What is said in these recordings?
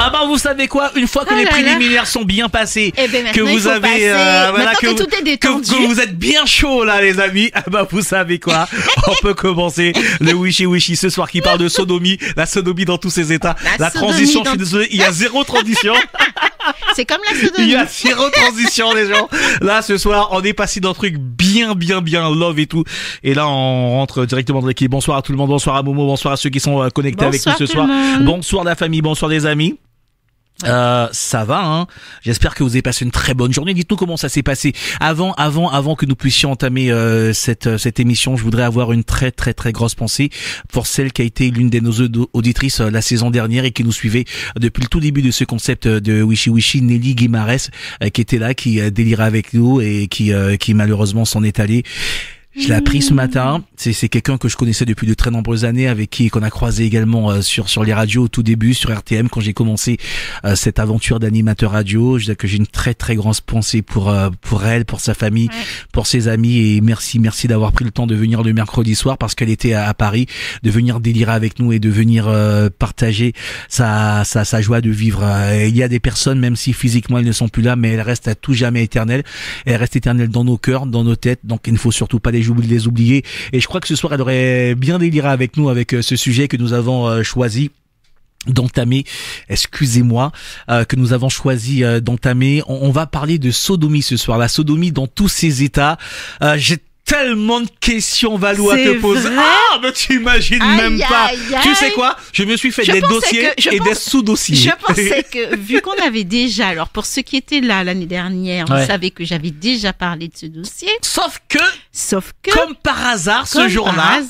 Ah bah vous savez quoi, une fois que les préliminaires sont bien passés, que vous avez que vous êtes bien chaud là les amis, ah bah vous savez quoi, on peut commencer le Wishy Wishy ce soir qui parle de sodomie, la sodomie dans tous ses états, la transition, je suis désolé, il y a zéro transition. C'est comme la sodomie. Il y a zéro transition les gens. Là ce soir on est passé d'un truc bien love et tout, et là on rentre directement dans l'équipe. Bonsoir à tout le monde, bonsoir à Momo, bonsoir à ceux qui sont connectés avec nous ce soir. Bonsoir la famille, bonsoir les amis. Ça va, hein. J'espère que vous avez passé une très bonne journée. Dites-nous comment ça s'est passé. Avant que nous puissions entamer cette émission, je voudrais avoir une très grosse pensée pour celle qui a été l'une de nos auditrices la saison dernière et qui nous suivait depuis le tout début de ce concept de Wishy Wishy, Nelly Guimarès, qui était là, qui délirait avec nous et qui malheureusement s'en est allée. Je l'ai appris ce matin. C'est quelqu'un que je connaissais depuis de très nombreuses années, avec qui qu'on a croisé également sur les radios au tout début, sur RTM, quand j'ai commencé cette aventure d'animateur radio. Je dis que j'ai une très grande pensée pour elle, pour sa famille, pour ses amis, et merci d'avoir pris le temps de venir le mercredi soir parce qu'elle était à Paris, de venir délirer avec nous et de venir partager sa joie de vivre. Il y a des personnes, même si physiquement elles ne sont plus là, mais elles restent à tout jamais éternelles. Elles restent éternelles dans nos cœurs, dans nos têtes. Donc il ne faut surtout pas les oublier, et je crois que ce soir elle aurait bien déliré avec nous avec ce sujet que nous avons choisi d'entamer, excusez-moi, que nous avons choisi d'entamer. On va parler de sodomie ce soir, la sodomie dans tous ses états. J'ai tellement de questions, Valou, à te poser. Ah, mais tu imagines même pas. Tu sais quoi? Je me suis fait des dossiers et des sous-dossiers. Je pensais que, vu qu'on avait déjà, alors pour ceux qui étaient là l'année dernière, vous savez que j'avais déjà parlé de ce dossier. Sauf que, comme par hasard, ce jour-là,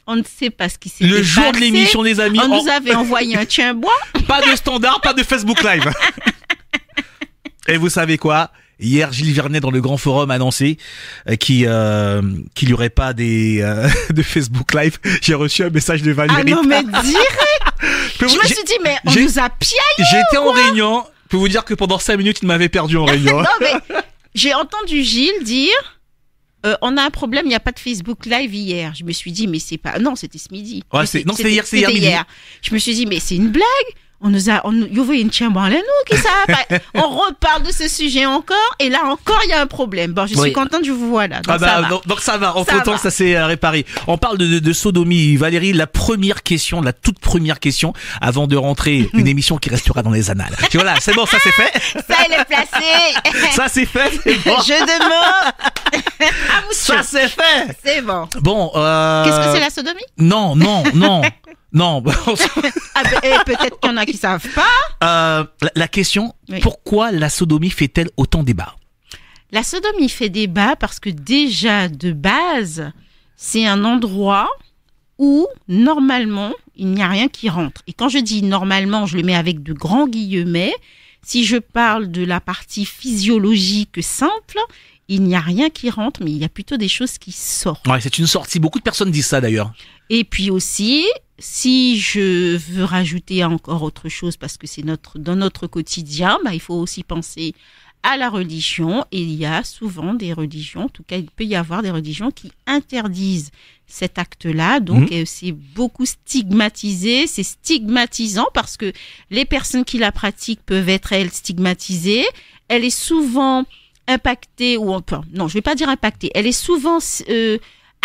on ne sait pas ce qui s'est passé. Le jour de l'émission, les amis. On nous avait envoyé un tiens-bois. Pas de standard, pas de Facebook Live. Et vous savez quoi? Hier, Gilles Vernet dans le Grand Forum annonçait qu'il y aurait pas de Facebook Live. J'ai reçu un message de Valérie. Ah non, mais direct. Je me suis dit, mais on nous a piaillé. J'étais en réunion. Je peux vous dire que pendant 5 minutes, il m'avait perdu en réunion. Non, mais j'ai entendu Gilles dire, on a un problème, il n'y a pas de Facebook Live hier. Je me suis dit, mais c'est pas, non, c'était ce midi. Ouais, c'était hier midi. Je me suis dit, mais c'est une blague. On nous ouvert une chambre à nous, qui ça on reparle de ce sujet encore, et là encore, il y a un problème. Bon, je suis contente, je vous vois là. Donc donc ça va. En temps, ça s'est réparé. On parle de sodomie. Valérie, la toute première question, avant de rentrer, une émission qui restera dans les annales. Voilà, c'est bon, ça c'est fait. Ça, elle est placée. Ça c'est fait, c'est bon. Jeu de mots. Ça c'est fait. C'est bon. Bon, qu'est-ce que c'est la sodomie? Non. Non, peut-être qu'il y en a qui savent pas. La question, pourquoi la sodomie fait-elle autant débat? La sodomie fait débat parce que déjà de base, c'est un endroit où normalement il n'y a rien qui rentre. Et quand je dis normalement, je le mets avec de grands guillemets. Si je parle de la partie physiologique simple, il n'y a rien qui rentre, mais il y a plutôt des choses qui sortent. Ouais, c'est une sortie. Beaucoup de personnes disent ça d'ailleurs. Et puis aussi, si je veux rajouter encore autre chose, parce que c'est dans notre quotidien, il faut aussi penser à la religion. Et il y a souvent des religions, en tout cas il peut y avoir des religions qui interdisent cet acte-là. Donc c'est beaucoup stigmatisé, c'est stigmatisant parce que les personnes qui la pratiquent peuvent être, elles, stigmatisées. Elle est souvent impactée, non, je vais pas dire impactée, elle est souvent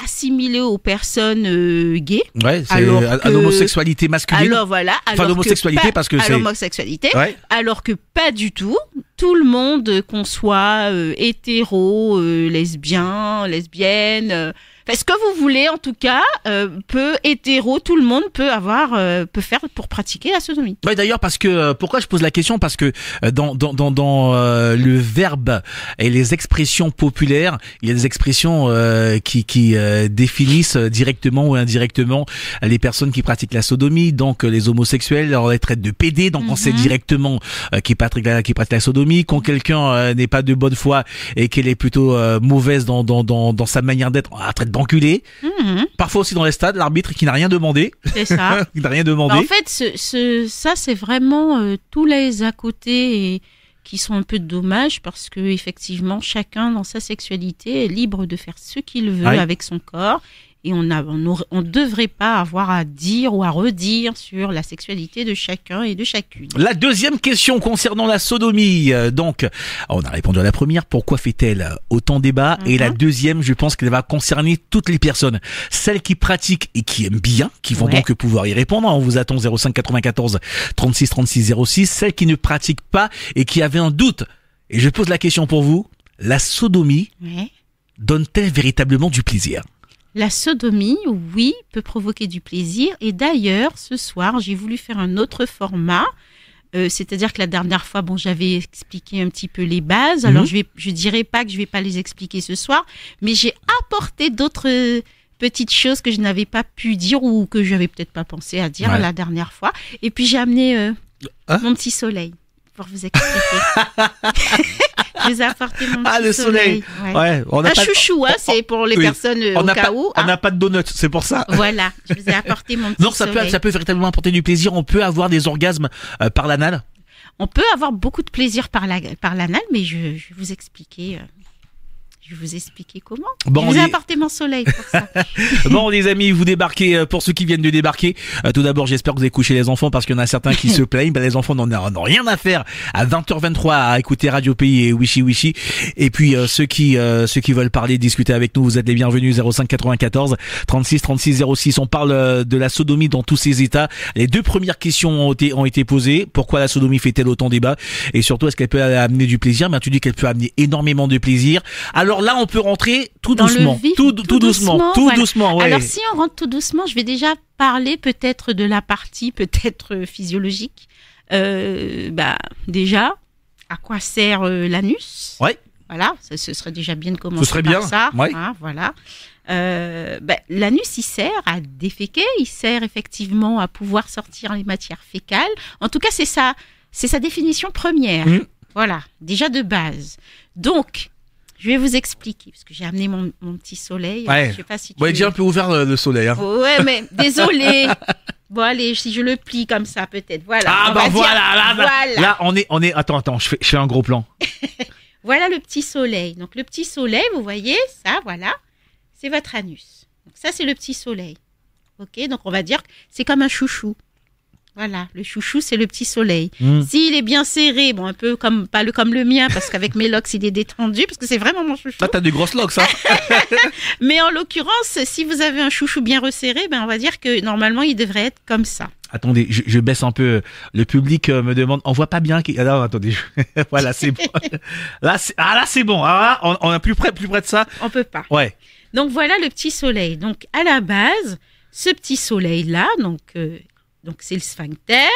assimilée aux personnes gays. Ouais, c'est à l'homosexualité masculine. Alors voilà. L'homosexualité parce que c'est... À l'homosexualité. Ouais. Alors que pas du tout. Tout le monde, qu'on soit hétéro, lesbien, lesbienne... ce que vous voulez, en tout cas, tout le monde peut faire pour pratiquer la sodomie. Ouais, d'ailleurs, parce que, pourquoi je pose la question? Parce que, dans le verbe et les expressions populaires, il y a des expressions, qui définissent directement ou indirectement les personnes qui pratiquent la sodomie. Donc, les homosexuels, on les traite de pédés. Donc, on sait directement, qui pratiquent la sodomie. Quand quelqu'un, n'est pas de bonne foi et qu'elle est plutôt, mauvaise dans sa manière d'être, on la traite d'enculé. Parfois aussi dans les stades, l'arbitre qui n'a rien demandé. C'est ça. Il n'a rien demandé. En fait, ça c'est vraiment tous les à côté qui sont un peu dommages parce que effectivement chacun dans sa sexualité est libre de faire ce qu'il veut avec son corps et on ne devrait pas avoir à dire ou à redire sur la sexualité de chacun et de chacune. La deuxième question concernant la sodomie. Donc, on a répondu à la première. Pourquoi fait-elle autant débat? Et la deuxième, je pense qu'elle va concerner toutes les personnes. Celles qui pratiquent et qui aiment bien, qui vont donc pouvoir y répondre. On vous attend 05 94 36 36 06. Celles qui ne pratiquent pas et qui avaient un doute. Et je pose la question pour vous. La sodomie donne-t-elle véritablement du plaisir? La sodomie, oui, peut provoquer du plaisir. Et d'ailleurs, ce soir, j'ai voulu faire un autre format. C'est-à-dire que la dernière fois, j'avais expliqué un petit peu les bases. Alors, je dirais pas que je vais pas les expliquer ce soir, mais j'ai apporté d'autres petites choses que je n'avais pas pu dire ou que je n'avais peut-être pas pensé à dire la dernière fois. Et puis, j'ai amené mon petit soleil pour vous expliquer. Je vous ai apporté mon petit le soleil. Ouais. Un chouchou, c'est pour les personnes au cas où. On n'a pas de donuts, c'est pour ça. Voilà, je vous ai apporté mon petit soleil. Donc ça peut véritablement apporter du plaisir. On peut avoir des orgasmes par l'anal. On peut avoir beaucoup de plaisir par l'anal, mais je vais vous expliquer. Je vais vous expliquer comment. Je vous ai apporté mon soleil pour ça. Bon, les amis, vous débarquez, pour ceux qui viennent de débarquer. Tout d'abord, j'espère que vous avez couché les enfants parce qu'il y en a certains qui se plaignent. Les enfants n'ont rien à faire à 20h23 à écouter Radio Pays et Wishy Wishy. Et puis, ceux qui veulent parler, discuter avec nous, vous êtes les bienvenus. 05 94 36 36 06. On parle de la sodomie dans tous ses états. Les deux premières questions ont été posées. Pourquoi la sodomie fait-elle autant débat? Et surtout, est-ce qu'elle peut amener du plaisir? Mais tu dis qu'elle peut amener énormément de plaisir. Alors là, on peut rentrer tout doucement, tout doucement. Ouais. Alors si on rentre tout doucement, je vais déjà parler peut-être de la partie peut-être physiologique. Déjà, à quoi sert l'anus? Ouais. Voilà, ce serait déjà bien de commencer par bien. Ça. Ouais. Hein, voilà. L'anus, il sert à déféquer, il sert effectivement à pouvoir sortir les matières fécales. En tout cas, c'est sa définition première. Voilà, déjà de base. Donc, je vais vous expliquer, parce que j'ai amené mon petit soleil. Ouais. Je sais pas si tu déjà un peu ouvert le soleil. Hein. Ouais, mais désolé. Bon, allez, si je le plie comme ça, peut-être. Voilà. Là, on est. Attends, je fais un gros plan. Voilà le petit soleil. Donc, le petit soleil, vous voyez, ça, voilà, c'est votre anus. Donc, ça, c'est le petit soleil. Ok, donc on va dire que c'est comme un chouchou. Voilà, le chouchou, c'est le petit soleil. S'il est bien serré, un peu comme le mien, parce qu'avec mes locks, il est détendu, parce que c'est vraiment mon chouchou. Là, t'as des grosses locks, hein. Mais en l'occurrence, si vous avez un chouchou bien resserré, on va dire que normalement, il devrait être comme ça. Attendez, je baisse un peu. Le public me demande, on voit pas bien. Non, attendez. Voilà, c'est bon. Là, c'est bon. Alors là, on est plus près de ça. On peut pas. Ouais. Donc voilà le petit soleil. Donc à la base, ce petit soleil-là, donc c'est le sphincter,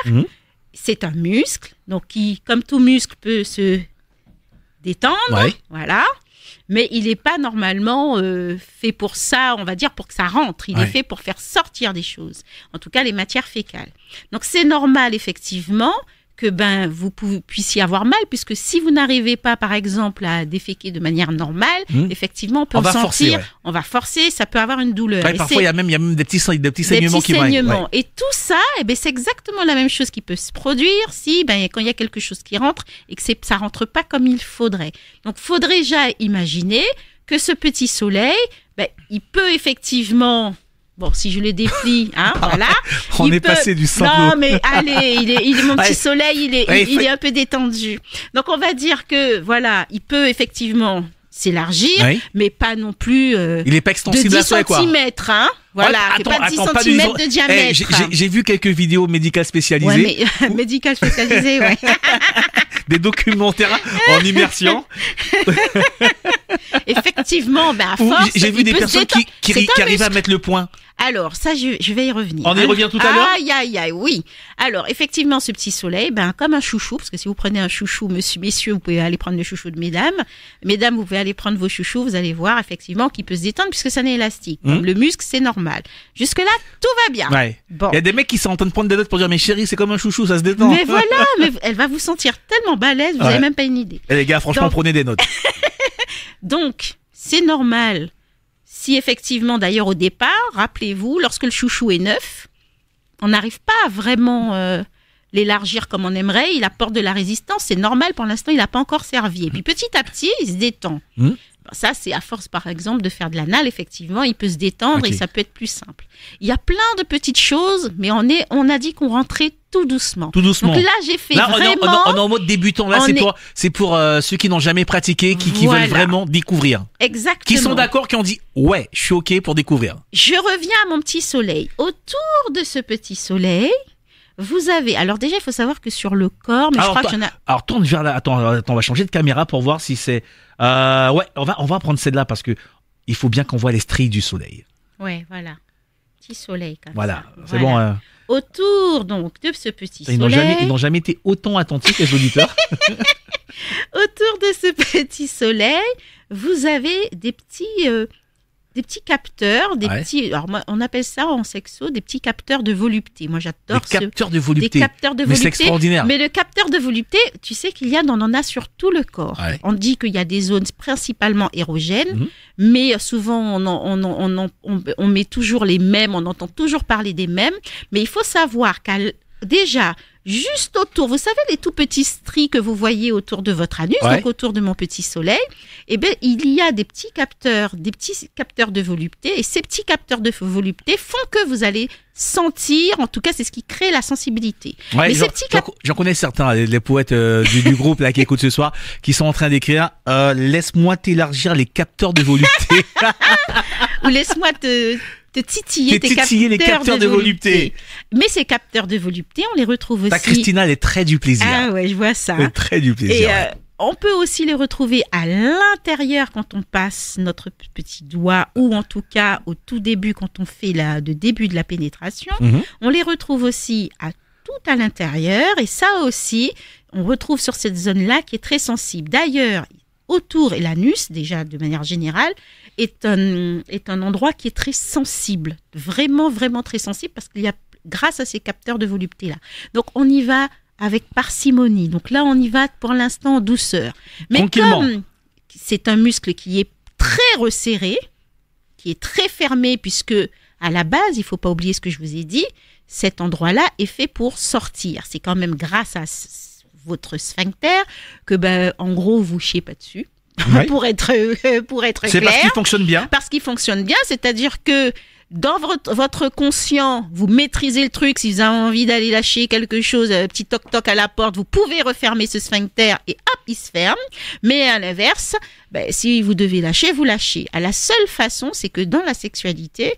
c'est un muscle, donc qui, comme tout muscle, peut se détendre, voilà. Mais il n'est pas normalement fait pour ça, on va dire, pour que ça rentre. Il est fait pour faire sortir des choses, en tout cas les matières fécales. Donc c'est normal, effectivement, que vous puissiez avoir mal, puisque si vous n'arrivez pas, par exemple, à déféquer de manière normale, effectivement, on peut sentir, on va forcer, ça peut avoir une douleur. Ouais, parfois, il y a même des petits saignements qui vont. Et tout ça, c'est exactement la même chose qui peut se produire si, quand il y a quelque chose qui rentre et que ça rentre pas comme il faudrait. Donc, faudrait déjà imaginer que ce petit soleil, il peut effectivement... Bon, si je le déplie, voilà. On est passé du simple. Non, mais allez, il est mon petit soleil, il est un peu détendu. Donc, on va dire que, voilà, il peut effectivement s'élargir, mais pas non plus il est pas extensible à soi, quoi. De 10 cm, Voilà, pas 10 cm de diamètre. J'ai vu quelques vidéos médicales spécialisées. Ouais, mais médicales spécialisées, ouais. Des documentaires en immersion. Effectivement, à force. J'ai vu des personnes qui arrivent à mettre le point. Alors, ça, je vais y revenir. On y revient tout à l'heure. Aïe, oui. Alors, effectivement, ce petit soleil, comme un chouchou, parce que si vous prenez un chouchou, messieurs, vous pouvez aller prendre le chouchou de mesdames. Mesdames, vous pouvez aller prendre vos chouchous, vous allez voir, effectivement, qu'il peut se détendre puisque ça n'est élastique. Donc, le muscle, c'est normal. Jusque-là, tout va bien. Ouais. Bon. Il y a des mecs qui sont en train de prendre des notes pour dire, mais chérie, c'est comme un chouchou, ça se détend. Mais voilà, elle va vous sentir tellement balèze, vous n'avez même pas une idée. Et les gars, franchement, prenez des notes. Donc, c'est normal. Si effectivement, d'ailleurs, au départ, rappelez-vous, lorsque le chouchou est neuf, on n'arrive pas à vraiment l'élargir comme on aimerait. Il apporte de la résistance. C'est normal, pour l'instant, il n'a pas encore servi. Et puis, petit à petit, il se détend. Ça, c'est à force, par exemple, de faire de l'anal, effectivement, il peut se détendre et ça peut être plus simple. Il y a plein de petites choses, mais on a dit qu'on rentrait tout doucement. Tout doucement. Donc là, j'ai fait vraiment... On est en mode débutant. Là, c'est pour ceux qui n'ont jamais pratiqué, qui veulent vraiment découvrir. Exactement. Qui sont d'accord, qui ont dit, ouais, je suis OK pour découvrir. Je reviens à mon petit soleil. Autour de ce petit soleil, vous avez... Alors déjà, il faut savoir que sur le corps, mais je crois que j'en ai... Alors, tourne vers là. Attends, on va changer de caméra pour voir si c'est... ouais, on va prendre celle-là parce que il faut bien qu'on voit les stries du soleil. Ouais, voilà. Petit soleil comme voilà, ça. C'est bon. Autour donc de ce petit soleil. Ils n'ont jamais été autant attentifs, les auditeurs. Autour de ce petit soleil, vous avez des petits capteurs, petits. Alors moi, on appelle ça en sexo des petits capteurs de volupté. Moi, j'adore des capteurs de volupté. Des capteurs de volupté. Mais c'est extraordinaire. Mais le capteur de volupté, tu sais on en a sur tout le corps. Ouais. On dit qu'il y a des zones principalement érogènes, mais souvent on met toujours les mêmes, on entend toujours parler des mêmes. Mais il faut savoir déjà, juste autour, vous savez les tout petits stries que vous voyez autour de votre anus, donc autour de mon petit soleil, eh bien, il y a des petits capteurs de volupté, et ces petits capteurs de volupté font que vous allez sentir, en tout cas, c'est ce qui crée la sensibilité. Ouais, mais j'en connais certains, les poètes du groupe là qui écoutent ce soir, qui sont en train d'écrire laisse-moi t'élargir les capteurs de volupté. Ou laisse-moi te titiller les capteurs de volupté. Mais ces capteurs de volupté, on les retrouve aussi... Ta Christina, elle est très du plaisir. Ah ouais, je vois ça. Elle est très du plaisir. Et on peut aussi les retrouver à l'intérieur quand on passe notre petit doigt, ou en tout cas au tout début quand on fait le début de la pénétration. On les retrouve aussi tout à l'intérieur, et ça aussi, on retrouve sur cette zone-là qui est très sensible. D'ailleurs, autour, et l'anus, déjà de manière générale, est un endroit qui est très sensible, vraiment, vraiment très sensible, parce qu'il y a, grâce à ces capteurs de volupté-là. Donc, on y va avec parcimonie. Donc là, on y va pour l'instant en douceur. Mais comme c'est un muscle qui est très resserré, qui est très fermé, puisque à la base, il ne faut pas oublier ce que je vous ai dit, cet endroit-là est fait pour sortir. C'est quand même grâce à votre sphincter que, en gros, vous ne chiez pas dessus. Oui. pour être clair. C'est parce qu'il fonctionne bien. Parce qu'il fonctionne bien, c'est-à-dire que dans votre conscient, vous maîtrisez le truc. Si vous avez envie d'aller lâcher quelque chose, petit toc-toc à la porte, vous pouvez refermer ce sphincter et hop, il se ferme. Mais à l'inverse, si vous devez lâcher, vous lâchez. La seule façon, c'est que dans la sexualité,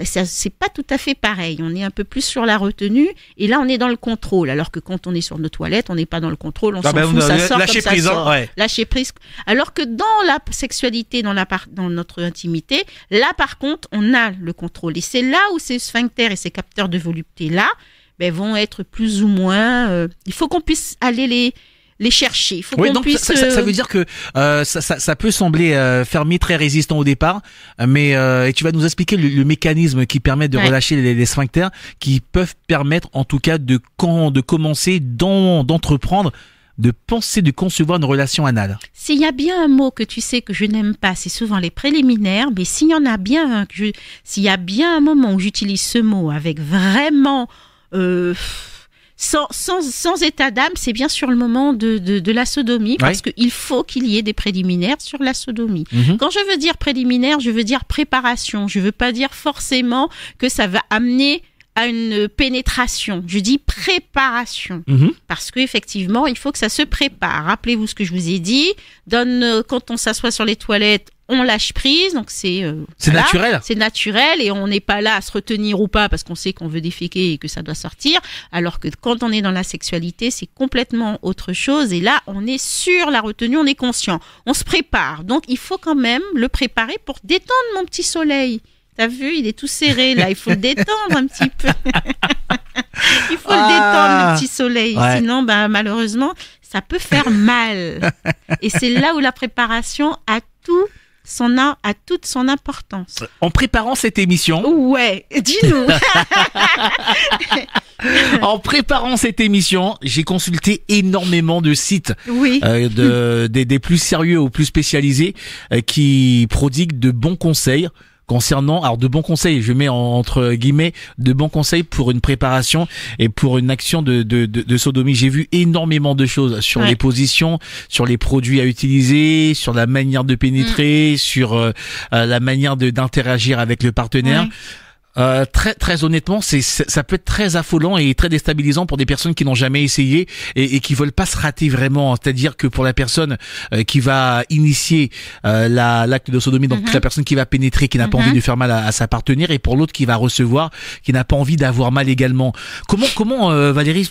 c'est pas tout à fait pareil. On est un peu plus sur la retenue et là on est dans le contrôle. Alors que quand on est sur nos toilettes, on n'est pas dans le contrôle, on s'en fout, ça sort comme ça sort. Ouais. Lâcher prise. Alors que dans la sexualité, dans notre intimité, là par contre, on a le contrôle. Et c'est là où ces sphincters et ces capteurs de volupté là vont être plus ou moins... il faut qu'on puisse aller les chercher. Il faut qu'on donc puisse... ça veut dire que ça peut sembler fermé, très résistant au départ, mais et tu vas nous expliquer le mécanisme qui permet de relâcher les sphincters, qui peuvent permettre en tout cas de commencer, d'entreprendre, de penser, de concevoir une relation anale. S'il y a bien un mot que tu sais que je n'aime pas, c'est souvent les préliminaires, mais s'il y en a bien s'il y a bien un moment où j'utilise ce mot avec vraiment... Sans état d'âme, c'est bien sur le moment de la sodomie, parce qu'il faut qu'il y ait des préliminaires sur la sodomie. Quand je veux dire préliminaire, je veux dire préparation. Je veux pas dire forcément que ça va amener à une pénétration. Je dis préparation. Parce qu'effectivement, il faut que ça se prépare. Rappelez-vous ce que je vous ai dit. Quand on s'assoit sur les toilettes, on lâche prise, donc c'est naturel. C'est naturel et on n'est pas là à se retenir ou pas parce qu'on sait qu'on veut déféquer et que ça doit sortir. Alors que quand on est dans la sexualité, c'est complètement autre chose. Et là, on est sur la retenue, on est conscient. On se prépare. Donc, il faut quand même le préparer pour détendre mon petit soleil. T'as vu, il est tout serré là. Il faut le détendre un petit peu. Il faut le détendre, le petit soleil. Sinon, malheureusement, ça peut faire mal. Et c'est là où la préparation a toute son importance. En préparant cette émission... Ouais, dis-nous. En préparant cette émission, j'ai consulté énormément de sites, des plus sérieux aux plus spécialisés, qui prodiguent de bons conseils concernant, alors de bons conseils, je mets entre guillemets, de bons conseils pour une préparation et pour une action de sodomie. J'ai vu énormément de choses sur les positions, sur les produits à utiliser, sur la manière de pénétrer, sur la manière d'interagir avec le partenaire. Très honnêtement, ça peut être très affolant et très déstabilisant pour des personnes qui n'ont jamais essayé et qui veulent pas se rater vraiment. C'est-à-dire que pour la personne qui va initier l'acte de sodomie, donc la personne qui va pénétrer, qui n'a pas envie de faire mal à sa partenaire, et pour l'autre qui va recevoir, qui n'a pas envie d'avoir mal également. Comment Valérie,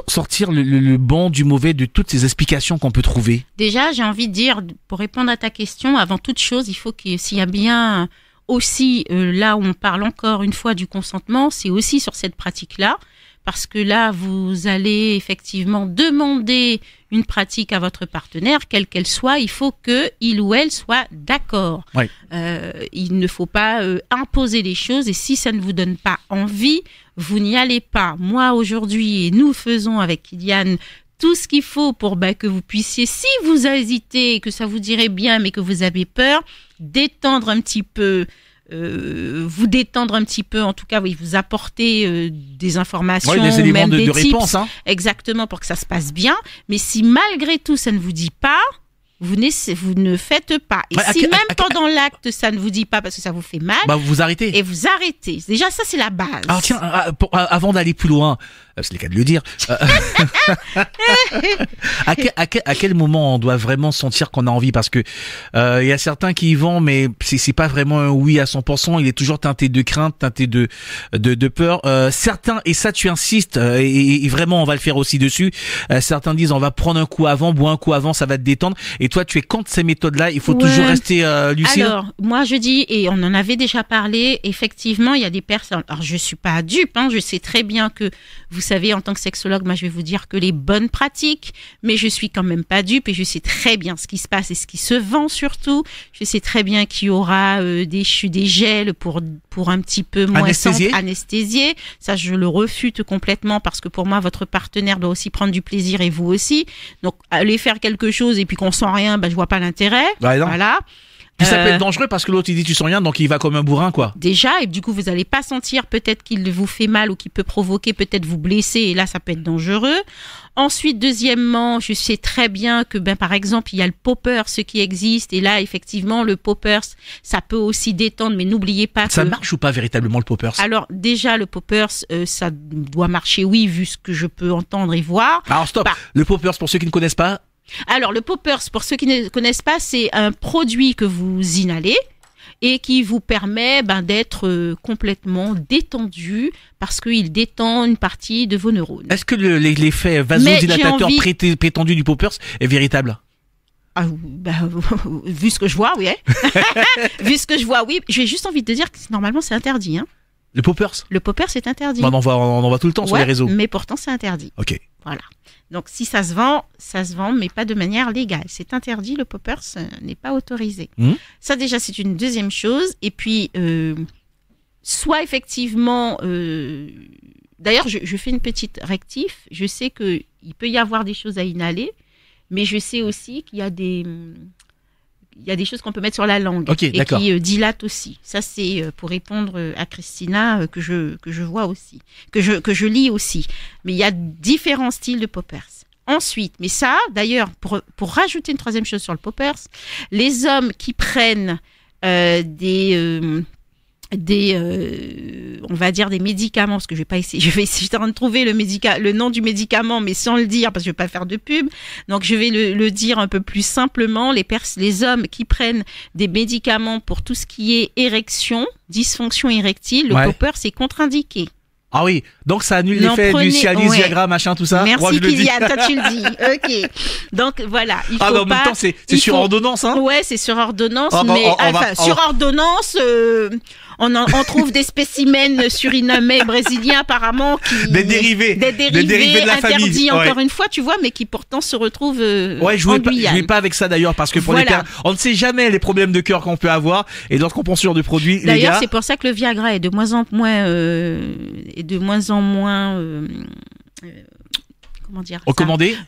sortir le bon du mauvais de toutes ces explications qu'on peut trouver? Déjà, j'ai envie de dire, pour répondre à ta question, avant toute chose, il faut s'il y a bien aussi, là où on parle encore une fois du consentement, c'est aussi sur cette pratique-là, parce que là, vous allez effectivement demander une pratique à votre partenaire, quelle qu'elle soit, il faut qu'il ou elle soit d'accord. Oui. Il ne faut pas imposer les choses, et si ça ne vous donne pas envie, vous n'y allez pas. Moi, aujourd'hui, et nous faisons avec Kylian tout ce qu'il faut pour que vous puissiez, si vous hésitez, que ça vous dirait bien, mais que vous avez peur, détendre un petit peu, vous détendre un petit peu, en tout cas, oui, vous apporter des informations, des éléments même des de tips, réponse, hein. Exactement, pour que ça se passe bien. Mais si malgré tout, ça ne vous dit pas, vous ne faites pas. Et si même pendant l'acte, ça ne vous dit pas parce que ça vous fait mal, vous arrêtez. Et vous arrêtez. Déjà, ça, c'est la base. Alors tiens, avant d'aller plus loin, c'est le cas de le dire, à quel moment on doit vraiment sentir qu'on a envie? Parce que il y a certains qui y vont, mais c'est pas vraiment un oui à 100%. Il est toujours teinté de crainte, teinté de peur. Certains, et ça tu insistes, et vraiment on va le faire aussi dessus, certains disent on va prendre un coup avant, boire un coup avant, ça va te détendre. Et toi, tu es contre ces méthodes-là? Il faut toujours rester lucide? Alors, moi, je dis, et on en avait déjà parlé, effectivement, il y a des personnes... Alors, je suis pas dupe, hein, je sais très bien que, vous savez, en tant que sexologue, moi, je vais vous dire que les bonnes pratiques, mais je suis quand même pas dupe, et je sais très bien ce qui se passe et ce qui se vend surtout. Je sais très bien qu'il y aura des gels pour un petit peu moins anesthésier. Ça, je le refute complètement, parce que pour moi, votre partenaire doit aussi prendre du plaisir, et vous aussi. Donc, aller faire quelque chose et puis qu'on sent rien, je vois pas l'intérêt. Voilà. Puis ça peut être dangereux parce que l'autre il dit tu sens rien, donc il va comme un bourrin, quoi. Déjà, et du coup vous allez pas sentir peut-être qu'il vous fait mal ou qu'il peut provoquer, peut-être vous blesser, et là ça peut être dangereux. Ensuite, deuxièmement, je sais très bien que par exemple il y a le popper, ce qui existe, et là effectivement le popper ça peut aussi détendre, mais n'oubliez pas ça marche ou pas véritablement le popper? Alors déjà le popper ça doit marcher, oui, vu ce que je peux entendre et voir. Alors stop, le popper pour ceux qui ne connaissent pas. Alors, le poppers, pour ceux qui ne connaissent pas, c'est un produit que vous inhalez et qui vous permet d'être complètement détendu, parce qu'il détend une partie de vos neurones. Est-ce que l'effet vasodilatateur prétendu du poppers est véritable? Vu ce que je vois, oui. Vu ce que je vois, oui. J'ai juste envie de te dire que normalement, c'est interdit. Hein. Le poppers? Le poppers, c'est interdit. On en voit tout le temps sur les réseaux. Mais pourtant, c'est interdit. Ok. Voilà. Donc, si ça se vend, mais pas de manière légale. C'est interdit, le poppers n'est pas autorisé. Ça, déjà, c'est une deuxième chose. Et puis, soit effectivement... D'ailleurs, je fais une petite rectif. Je sais qu'il peut y avoir des choses à inhaler, mais je sais aussi qu'il y a des choses qu'on peut mettre sur la langue et qui dilatent aussi. Ça, c'est pour répondre à Christina que je vois aussi, que je lis aussi. Mais il y a différents styles de poppers. Ensuite, mais ça, d'ailleurs, pour rajouter une troisième chose sur le poppers, les hommes qui prennent on va dire des médicaments, parce que je vais essayer de trouver le nom du médicament, mais sans le dire, parce que je vais pas faire de pub. Donc, je vais le dire un peu plus simplement. Les hommes qui prennent des médicaments pour tout ce qui est érection, dysfonction érectile, le popper, c'est contre-indiqué. Ah oui, donc ça annule l'effet du Cialis, Viagra, machin, tout ça. Merci Kylian, toi tu le dis. Ok. Donc voilà, il faut en même temps, c'est sur ordonnance, hein. Ouais, c'est sur ordonnance, sur ordonnance. On trouve des spécimens surinamais, brésiliens apparemment, des dérivés de la interdits famille. Encore une fois, tu vois, mais qui pourtant se retrouvent en Guyane. Jouez pas avec ça d'ailleurs, parce que pour les pères, on ne sait jamais les problèmes de cœur qu'on peut avoir, et lorsqu'on prend ce genre de produits, d'ailleurs, c'est pour ça que le Viagra est de moins en moins comment dire,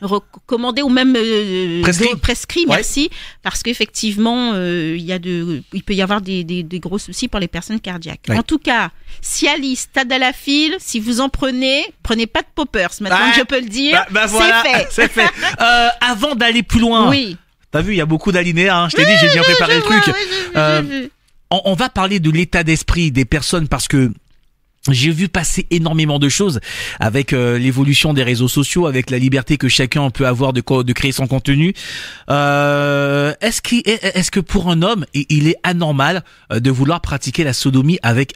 recommandé ou même prescrit, merci, parce qu'effectivement, il peut y avoir des gros soucis pour les personnes cardiaques. En tout cas, Cialis, Tadalafil, si vous en prenez pas de poppers. Maintenant que je peux le dire, voilà, c'est fait. Avant d'aller plus loin, t'as vu, il y a beaucoup d'alinéas. Hein, je t'ai dit, j'ai bien préparé le truc. On va parler de l'état d'esprit des personnes parce que j'ai vu passer énormément de choses avec l'évolution des réseaux sociaux, avec la liberté que chacun peut avoir de créer son contenu. Est-ce que pour un homme, il est anormal de vouloir pratiquer la sodomie avec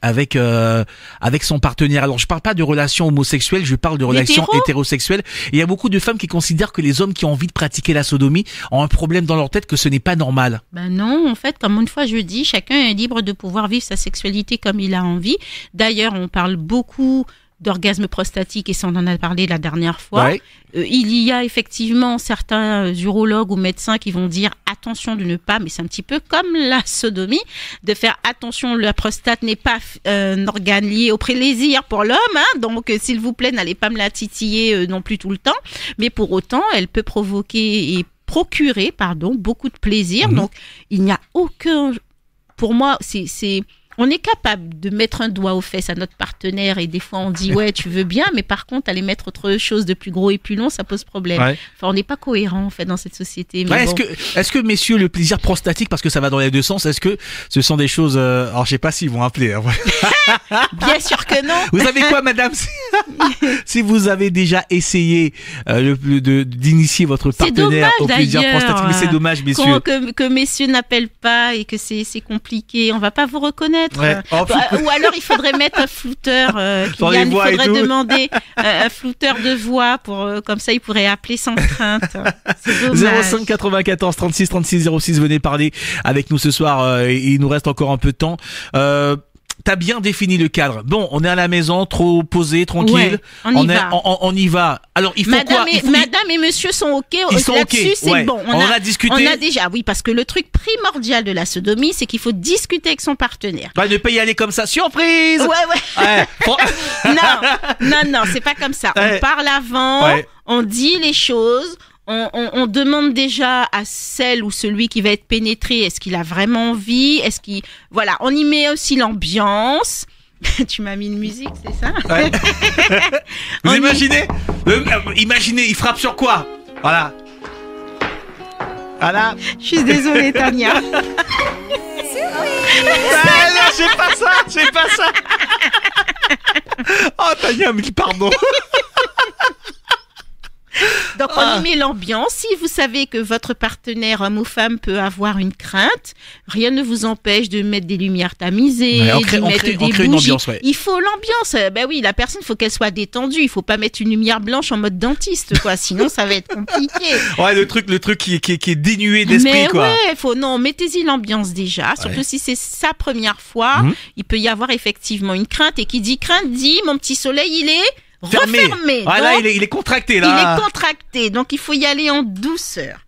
son partenaire? Alors je parle pas de relations homosexuelles, je parle de relations hétérosexuelles. Et il y a beaucoup de femmes qui considèrent que les hommes qui ont envie de pratiquer la sodomie ont un problème dans leur tête, que ce n'est pas normal. Ben non, en fait, comme une fois je dis, chacun est libre de pouvoir vivre sa sexualité comme il a envie. D'ailleurs, on parle beaucoup d'orgasme prostatique et ça on en a parlé la dernière fois. Il y a effectivement certains urologues ou médecins qui vont dire attention de ne pas, mais c'est un petit peu comme la sodomie, de faire attention, la prostate n'est pas un organe lié au plaisir pour l'homme, hein, donc s'il vous plaît n'allez pas me la titiller non plus tout le temps, mais pour autant elle peut provoquer et procurer beaucoup de plaisir. Donc il n'y a aucun, pour moi on est capable de mettre un doigt aux fesses à notre partenaire et des fois on dit ouais tu veux bien, mais par contre aller mettre autre chose de plus gros et plus long, ça pose problème. Enfin on n'est pas cohérent en fait dans cette société. Mais est-ce que messieurs, le plaisir prostatique, parce que ça va dans les deux sens, est-ce que ce sont des choses alors je sais pas s'ils vont appeler. Hein. Bien sûr que non. Vous savez quoi madame, si vous avez déjà essayé d'initier votre partenaire au plaisir prostatique, mais c'est dommage messieurs que messieurs n'appellent pas et que c'est compliqué, on va pas vous reconnaître. Ou alors il faudrait mettre un flouteur. Il faudrait demander un flouteur de voix pour comme ça il pourrait appeler sans crainte. 05 94 36 36 06, venez parler avec nous ce soir. Il nous reste encore un peu de temps. T'as bien défini le cadre. Bon, on est à la maison, trop posé, tranquille. On y va. Alors, il faut Madame et monsieur sont OK. Ils sont là-dessus, OK. c'est bon. On a discuté. On a déjà, parce que le truc primordial de la sodomie, c'est qu'il faut discuter avec son partenaire. Ne pas y aller comme ça. Surprise! Non, c'est pas comme ça. On parle avant, on dit les choses. On demande déjà à celle ou celui qui va être pénétré, est-ce qu'il a vraiment envie, voilà, on y met aussi l'ambiance. Tu m'as mis une musique, c'est ça? Vous imaginez? Imaginez, il frappe sur quoi? Voilà. Je suis désolée, Tania. Non, j'ai pas ça. Oh, Tania, mais pardon. Donc on y met l'ambiance. Si vous savez que votre partenaire, homme ou femme, peut avoir une crainte, rien ne vous empêche de mettre des lumières tamisées, de mettre des bougies. Une ambiance, il faut l'ambiance. La personne, il faut qu'elle soit détendue. Il faut pas mettre une lumière blanche en mode dentiste, quoi. Sinon, ça va être compliqué. Le truc qui est dénué d'esprit, quoi. Mettez-y l'ambiance déjà. Surtout si c'est sa première fois, il peut y avoir effectivement une crainte. Et qui dit crainte dit, mon petit soleil, il est refermé. Là, il est contracté, là. Il est contracté, donc il faut y aller en douceur.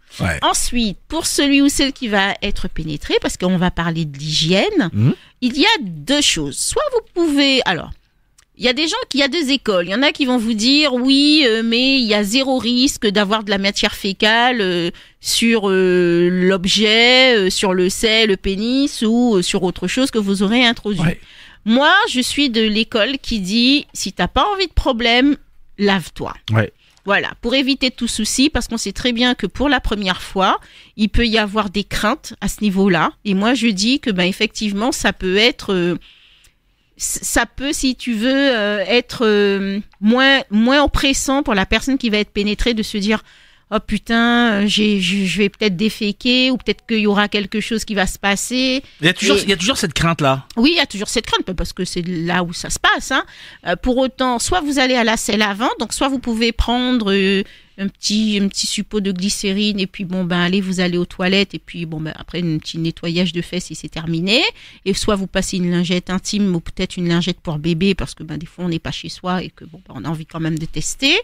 Ensuite, pour celui ou celle qui va être pénétré, parce qu'on va parler de l'hygiène, il y a deux choses. Soit vous pouvez... Alors, il y a des gens il y a deux écoles. Il y en a qui vont vous dire, oui, mais il y a zéro risque d'avoir de la matière fécale sur l'objet, sur le sein, le pénis ou sur autre chose que vous aurez introduit. Moi, je suis de l'école qui dit, si t'as pas envie de problème, lave-toi. Voilà, pour éviter tout souci, parce qu'on sait très bien que pour la première fois, il peut y avoir des craintes à ce niveau-là. Et moi, je dis que, effectivement, ça peut être, si tu veux, être moins oppressant pour la personne qui va être pénétrée de se dire, oh putain, je vais peut-être déféquer ou peut-être qu'il y aura quelque chose qui va se passer. Il y a toujours cette crainte-là. Oui, il y a toujours cette crainte parce que c'est là où ça se passe. Pour autant, soit vous allez à la selle avant, donc soit vous pouvez prendre un petit suppôt de glycérine et puis allez, vous allez aux toilettes et puis après un petit nettoyage de fesses et c'est terminé. Et soit vous passez une lingette intime ou peut-être une lingette pour bébé parce que des fois on n'est pas chez soi et que on a envie quand même de tester.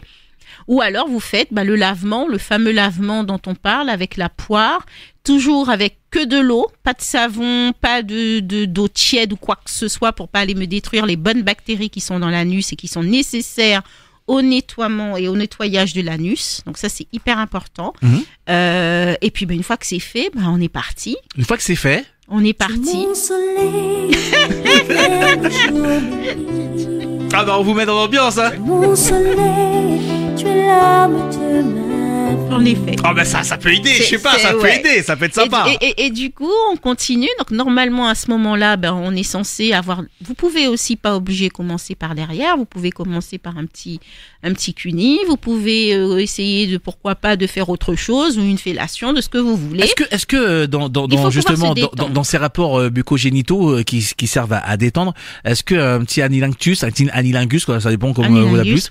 Ou alors vous faites le lavement, le fameux lavement dont on parle avec la poire, toujours avec que de l'eau, pas de savon, pas d'eau tiède ou quoi que ce soit pour pas aller me détruire les bonnes bactéries qui sont dans l'anus et qui sont nécessaires au nettoiement et au nettoyage de l'anus. Donc ça, c'est hyper important. Et puis, une fois que c'est fait, on est parti. Une fois que c'est fait, on est parti. Mon soleil, ah bah on vous met dans l'ambiance, hein. mon soleil, tu es l'âme de ma En effet. Ah bah ça peut aider, je sais pas, ça peut aider, ça peut être sympa. Et du coup, on continue. Donc normalement, à ce moment-là, on est censé avoir... Vous pouvez aussi, pas obligé, commencer par derrière. Vous pouvez commencer par un petit cuni. Vous pouvez essayer de, pourquoi pas, de faire autre chose ou une fellation, de ce que vous voulez. Est-ce que dans justement dans ces rapports bucco-génitaux qui servent à détendre, est-ce que un petit anilingus, quoi, ça dépend comment vous l'appelez,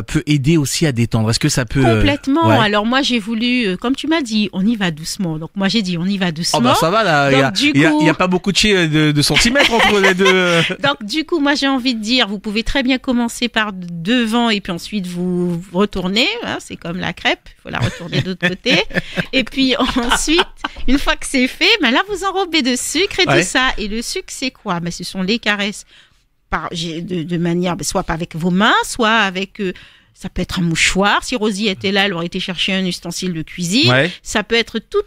peut aider aussi à détendre? Est-ce que ça peut complètement. Alors moi j'ai voulu, comme tu m'as dit, on y va doucement. Donc moi j'ai dit on y va doucement. Oh bah ça va là. Il y a pas beaucoup de centimètres entre les deux. Donc du coup moi j'ai envie de dire, vous pouvez très bien commencer par devant et puis ensuite vous retournez. Hein, c'est comme la crêpe, il faut la retourner de l'autre côté. Et puis ensuite, une fois que c'est fait, là vous enrobez de sucre et tout ça. Et le sucre c'est quoi? Ce sont les caresses de manière, soit avec vos mains, soit avec... ça peut être un mouchoir. Si Rosie était là, elle aurait été chercher un ustensile de cuisine. Ça peut être tout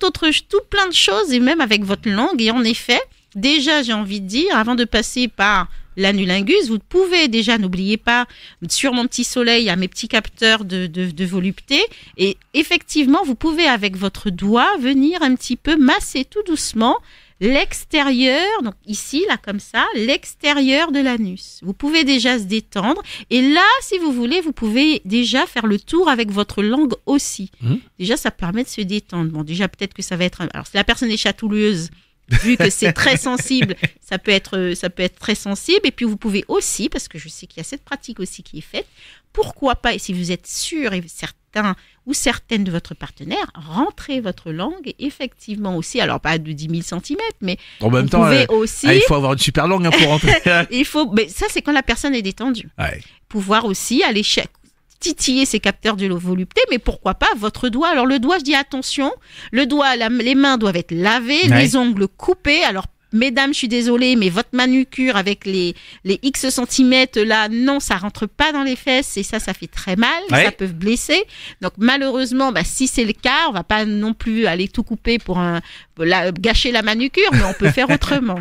plein de choses, et même avec votre langue. Et en effet, déjà, j'ai envie de dire, avant de passer par l'anulingus, vous pouvez déjà, n'oubliez pas, sur mon petit soleil, il y a mes petits capteurs de volupté. Et effectivement, vous pouvez, avec votre doigt, venir un petit peu masser tout doucement l'extérieur, donc ici, là, comme ça, l'extérieur de l'anus. Vous pouvez déjà se détendre. Et là, si vous voulez, vous pouvez déjà faire le tour avec votre langue aussi. Déjà, ça permet de se détendre. Bon, déjà, peut-être que ça va être... Alors, si la personne est chatouilleuse, vu que c'est très sensible, ça peut être très sensible. Et puis, vous pouvez aussi, parce que je sais qu'il y a cette pratique aussi qui est faite, pourquoi pas, et si vous êtes sûr et certain ou certaine de votre partenaire, rentrez votre langue effectivement aussi, alors pas de 10 000 centimètres, mais en même temps, aussi... il faut avoir une super langue pour rentrer. Mais ça, c'est quand la personne est détendue. Pouvoir aussi aller titiller ces capteurs de volupté, mais pourquoi pas votre doigt. Alors le doigt, je dis attention, le doigt, les mains doivent être lavées, les ongles coupés. Alors mesdames, je suis désolée, mais votre manucure avec les X centimètres là, non, ça rentre pas dans les fesses et ça fait très mal, ça peut blesser. Donc malheureusement, si c'est le cas, on va pas non plus aller tout couper pour gâcher la manucure, mais on peut faire autrement.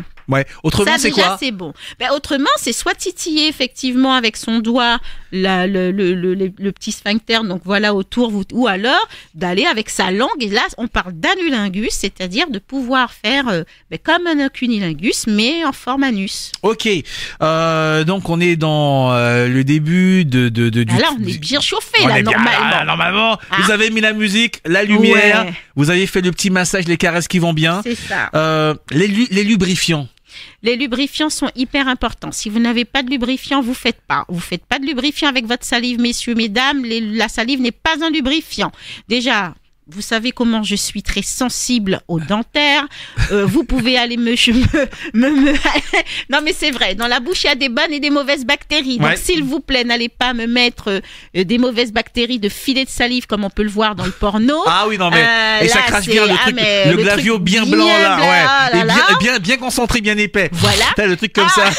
Autrement, c'est quoi? Ça, déjà, c'est bon. Autrement, c'est soit titiller effectivement avec son doigt le petit sphincter, donc voilà, autour, ou alors d'aller avec sa langue, et là, on parle d'anulingus, c'est-à-dire de pouvoir faire comme un cunilingus, mais en forme anus. Ok. Donc, on est dans le début du... Là, on est bien chauffé, là, normalement. Normalement, vous avez mis la musique, la lumière, vous avez fait le petit massage, les caresses qui vont bien. C'est ça. Les lubrifiants. Les lubrifiants sont hyper importants. Si vous n'avez pas de lubrifiant, vous faites pas. Vous faites pas de lubrifiant avec votre salive, messieurs, mesdames. La salive n'est pas un lubrifiant. Déjà, vous savez comment je suis très sensible aux dentaires. Vous pouvez aller Non, mais c'est vrai. Dans la bouche, il y a des bonnes et des mauvaises bactéries. Donc, s'il vous plaît, n'allez pas me mettre des mauvaises bactéries de filets de salive comme on peut le voir dans le porno. Ah oui, non, mais et ça crache bien le truc, le glavio bien blanc là, et bien concentré, bien épais. Voilà. T'as le truc comme ça.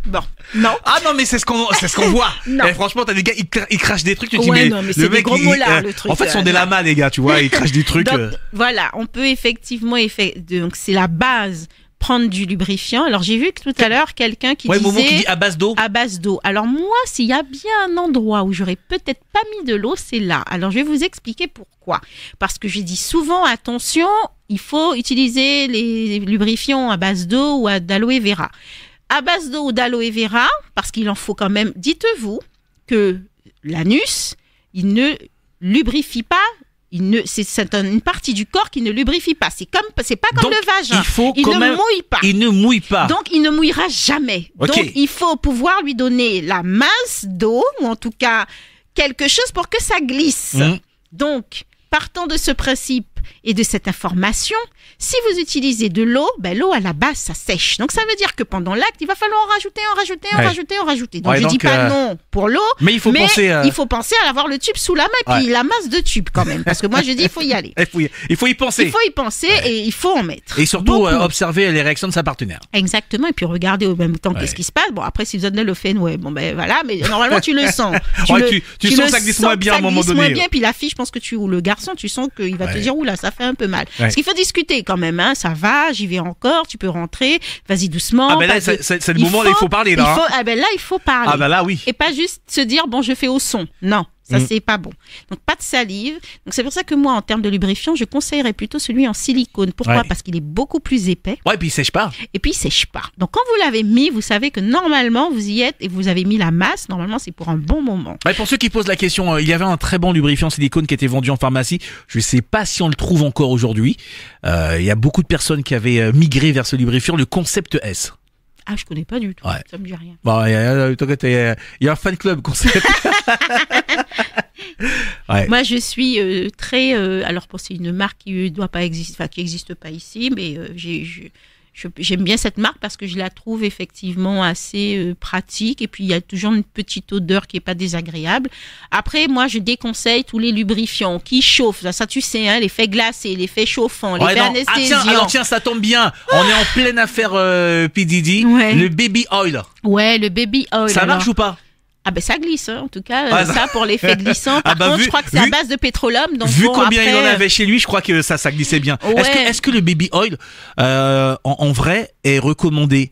Bon, non. Ah non, mais c'est ce qu'on voit. Et franchement, t'as des gars, ils crachent des trucs. Tu dis, non, mais c'est des gros mollards, le truc. En fait, ce sont des lamas, les gars, tu vois, ils crachent des trucs. Donc, voilà, on peut effectivement, donc c'est la base, prendre du lubrifiant. Alors, j'ai vu que tout à l'heure, quelqu'un qui disait... Momo qui dit à base d'eau. À base d'eau. Alors, moi, s'il y a bien un endroit où j'aurais peut-être pas mis de l'eau, c'est là. Alors, je vais vous expliquer pourquoi. Parce que j'ai dit souvent, attention, il faut utiliser les lubrifiants à base d'eau ou d'aloe vera. À base d'eau ou d'aloe vera, parce qu'il en faut quand même, dites-vous que l'anus, il ne lubrifie pas, c'est une partie du corps qui ne lubrifie pas. C'est pas comme donc, le vagin. Il ne mouille pas. Il ne mouille pas. Donc, il ne mouillera jamais. Okay. Donc, il faut pouvoir lui donner la masse d'eau, ou en tout cas, quelque chose pour que ça glisse. Donc, partant de ce principe, et de cette information. Si vous utilisez de l'eau, l'eau à la base, ça sèche. Donc ça veut dire que pendant l'acte, il va falloir en rajouter. Donc je dis pas non pour l'eau, mais il faut penser à avoir le tube sous la main, puis la masse de tubes quand même. Parce que moi je dis il faut y aller. Il faut y penser. Il faut y penser et il faut en mettre. Et surtout observer les réactions de sa partenaire. Exactement, et puis regarder au même temps qu'est-ce qui se passe. Bon, après si vous donnez le phéno, voilà, mais normalement tu le sens. Tu sens que ça glisse moins bien à un moment donné. Moins bien, puis la fille, je pense que ou le garçon, tu sens qu'il va te dire oula, ça fait un peu mal. Parce qu'il faut discuter quand même, hein. Ça va, j'y vais encore, tu peux rentrer, vas-y doucement. Ah ben là, c'est le moment où il faut parler là. Là, il faut parler. Ah ben là, oui. Et pas juste se dire bon, je fais au son. Non. Ça, c'est pas bon. Donc, pas de salive. Donc, c'est pour ça que moi, en termes de lubrifiant, je conseillerais plutôt celui en silicone. Pourquoi ? Parce qu'il est beaucoup plus épais. Ouais, et puis il sèche pas. Donc, quand vous l'avez mis, vous savez que normalement, vous y êtes et vous avez mis la masse. Normalement, c'est pour un bon moment. Ouais, pour ceux qui posent la question, il y avait un très bon lubrifiant silicone qui était vendu en pharmacie. Je sais pas si on le trouve encore aujourd'hui. Il y a beaucoup de personnes qui avaient migré vers ce lubrifiant, le Concept S. Ah, je connais pas du tout. Ouais. Ça me dit rien. Bon, il y a un fan club Concept. Ouais. Moi, je suis très. Alors, c'est une marque qui doit pas exister, enfin, qui n'existe pas ici, mais j'aime bien cette marque parce que je la trouve effectivement assez pratique. Et puis, il y a toujours une petite odeur qui est pas désagréable. Après, moi, je déconseille tous les lubrifiants qui chauffent. Ça, tu sais, hein, l'effet glacé, l'effet chauffant, l'effet anesthésiant. Tiens, ça tombe bien. On est en pleine affaire P. Diddy. Ouais. Le baby oil. Ouais, le baby oil. Ça marche ou pas ? Ah ben ça glisse, hein. En tout cas, ça pour l'effet glissant. Par contre, je crois que c'est à base de pétroleum. Donc vu combien il en avait chez lui, je crois que ça glissait bien. Ouais. Est-ce que le baby oil, en vrai, est recommandé ?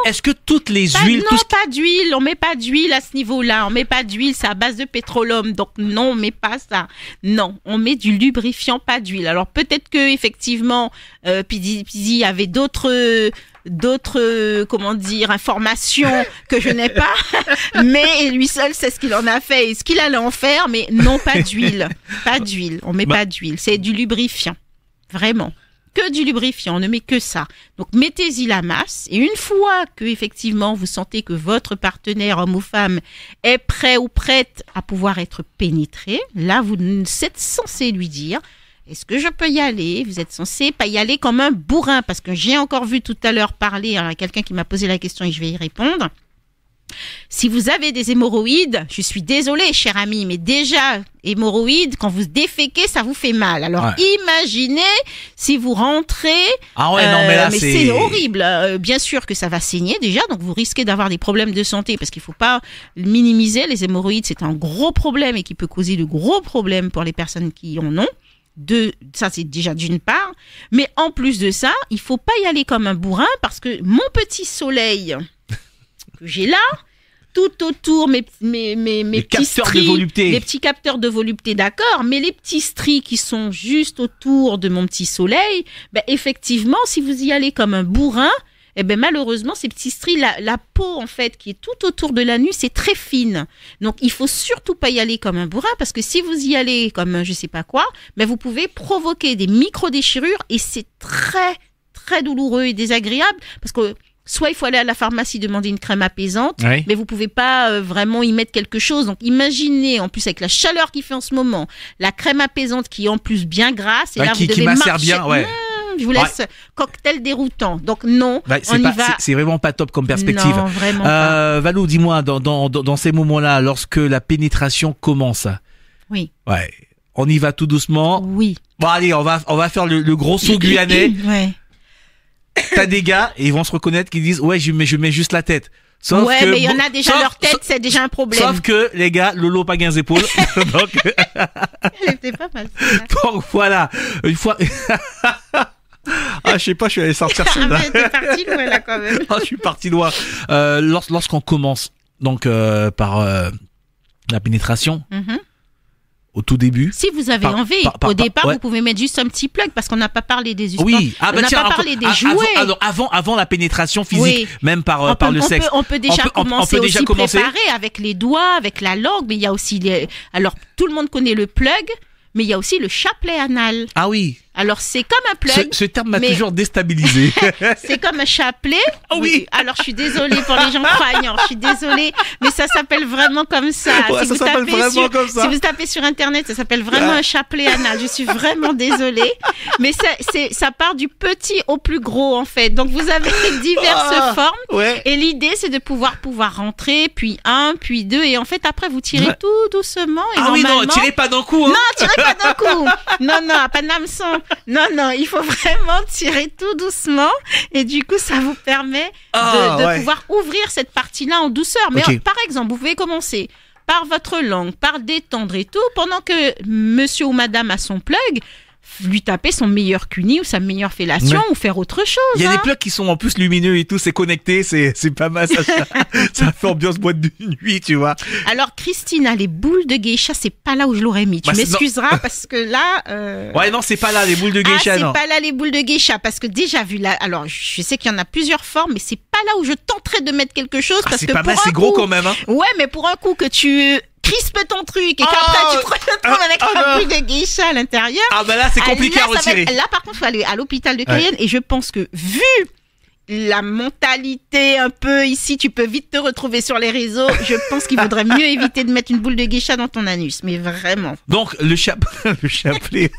Est-ce que toutes les huiles... Non, pas d'huile. On met pas d'huile à ce niveau-là. On met pas d'huile, c'est à base de pétroleum. Donc non, on met pas ça. Non, on met du lubrifiant, pas d'huile. Alors peut-être que effectivement, Pizzi avait d'autres informations que je n'ai pas, mais lui seul sait ce qu'il en a fait et ce qu'il allait en faire, mais non, pas d'huile, on met pas d'huile, c'est du lubrifiant, vraiment, que du lubrifiant, on ne met que ça. Donc mettez-y la masse et une fois que effectivement vous sentez que votre partenaire, homme ou femme, est prêt ou prête à pouvoir être pénétré, là vous êtes censé lui dire: est-ce que je peux y aller ? Vous êtes censé pas y aller comme un bourrin, parce que j'ai encore vu tout à l'heure parler à quelqu'un qui m'a posé la question et je vais y répondre. Si vous avez des hémorroïdes, je suis désolée, cher ami, mais déjà, hémorroïdes, quand vous déféquez, ça vous fait mal. Alors, imaginez si vous rentrez... Ah ouais, non, mais là, c'est horrible. Bien sûr que ça va saigner déjà, donc vous risquez d'avoir des problèmes de santé, parce qu'il faut pas minimiser. Les hémorroïdes, c'est un gros problème et qui peut causer de gros problèmes pour les personnes qui en ont. Ça c'est déjà d'une part, mais en plus de ça, il faut pas y aller comme un bourrin, parce que mon petit soleil que j'ai là, tout autour, mes petits stries, les petits capteurs de volupté, d'accord, mais les petits stries qui sont juste autour de mon petit soleil, effectivement, si vous y allez comme un bourrin, malheureusement, ces petits stries, la peau, en fait, qui est tout autour de l'anus, c'est très fine. Donc, il faut surtout pas y aller comme un bourrin, parce que si vous y allez comme je sais pas quoi, vous pouvez provoquer des micro-déchirures et c'est très, très douloureux et désagréable, parce que soit il faut aller à la pharmacie demander une crème apaisante, mais vous pouvez pas vraiment y mettre quelque chose. Donc, imaginez, en plus, avec la chaleur qu'il fait en ce moment, la crème apaisante qui est en plus bien grasse, et là, vous devez marcher. Bien, je vous laisse cocktail déroutant. Donc non, on y va. C'est vraiment pas top comme perspective. Non, vraiment pas. Valou, dis-moi, dans ces moments-là, lorsque la pénétration commence. Oui. Ouais. On y va tout doucement. Oui. Bon, allez, on va faire le gros saut guyanais. Ouais. T'as des gars, et ils vont se reconnaître, qui disent, ouais, je mets juste la tête. Sauf que, mais il y en a déjà leur tête, c'est déjà un problème. Sauf que, les gars, Lolo pas gain épaules. Donc. Elle était pas mal. Donc, voilà. Une fois. Ah, je sais pas, je suis allé sortir ça. Ah, mais t'es parti loin, là, quand même. Ah, je suis parti loin. Lorsqu'on commence, donc, par la pénétration, au tout début. Si vous avez envie, au départ, vous pouvez mettre juste un petit plug, parce qu'on n'a pas parlé des ustensiles. Oui, on n'a pas parlé des jouets. Avant la pénétration physique, même par le sexe. On peut déjà commencer aussi préparer avec les doigts, avec la langue, mais il y a aussi alors, tout le monde connaît le plug, mais il y a aussi le chapelet anal. Ah oui. Alors, c'est comme un plug. Ce terme m'a mais- toujours déstabilisé. C'est comme un chapelet. Oh oui. Alors, je suis désolée pour les gens croyants. Je suis désolée, mais ça s'appelle vraiment comme ça. Ouais, ça s'appelle vraiment comme ça. Si vous tapez sur Internet, ça s'appelle vraiment un chapelet anal. Je suis vraiment désolée. Mais ça part du petit au plus gros, en fait. Donc, vous avez diverses formes. Ouais. Et l'idée, c'est de pouvoir rentrer, puis un, puis deux. Et en fait, après, vous tirez tout doucement. Et Ah oui, non, normalement- tirez pas d'un coup. Hein. non, tirez pas d'un coup. Non, pas d'hameçon. Non, il faut vraiment tirer tout doucement. Et du coup, ça vous permet de ouais. pouvoir ouvrir cette partie-là en douceur. Mais Ok. par exemple, vous pouvez commencer par votre langue, par détendre et tout, pendant que monsieur ou madame a son plug, lui taper son meilleur cuni ou sa meilleure fellation ou faire autre chose. Il y a hein. des plugs qui sont en plus lumineux et tout, c'est connecté, c'est pas mal. Ça fait ambiance boîte de nuit, tu vois. Alors, Christina, les boules de geisha, c'est pas là où je l'aurais mis. Tu Bah, c'est- m'excuseras parce que là... Ouais, non, c'est pas là, les boules de geisha, c'est non. pas là les boules de geisha parce que déjà vu là, alors je sais qu'il y en a plusieurs formes, mais c'est pas là où je tenterais de mettre quelque chose Ah, parce c'est que pas pour mal, un c'est gros coup- quand même. Hein. Ouais, mais pour un coup que tu crispes ton truc et qu'après tu te retrouves avec un boule de geisha à l'intérieur. Ah bah là, c'est compliqué là, à ça va retirer. être- là, par contre, il faut aller à l'hôpital de Cayenne et je pense que vu la mentalité un peu ici, tu peux vite te retrouver sur les réseaux. Je pense qu'il vaudrait mieux éviter de mettre une boule de geisha dans ton anus, mais vraiment. Donc, le chapelet,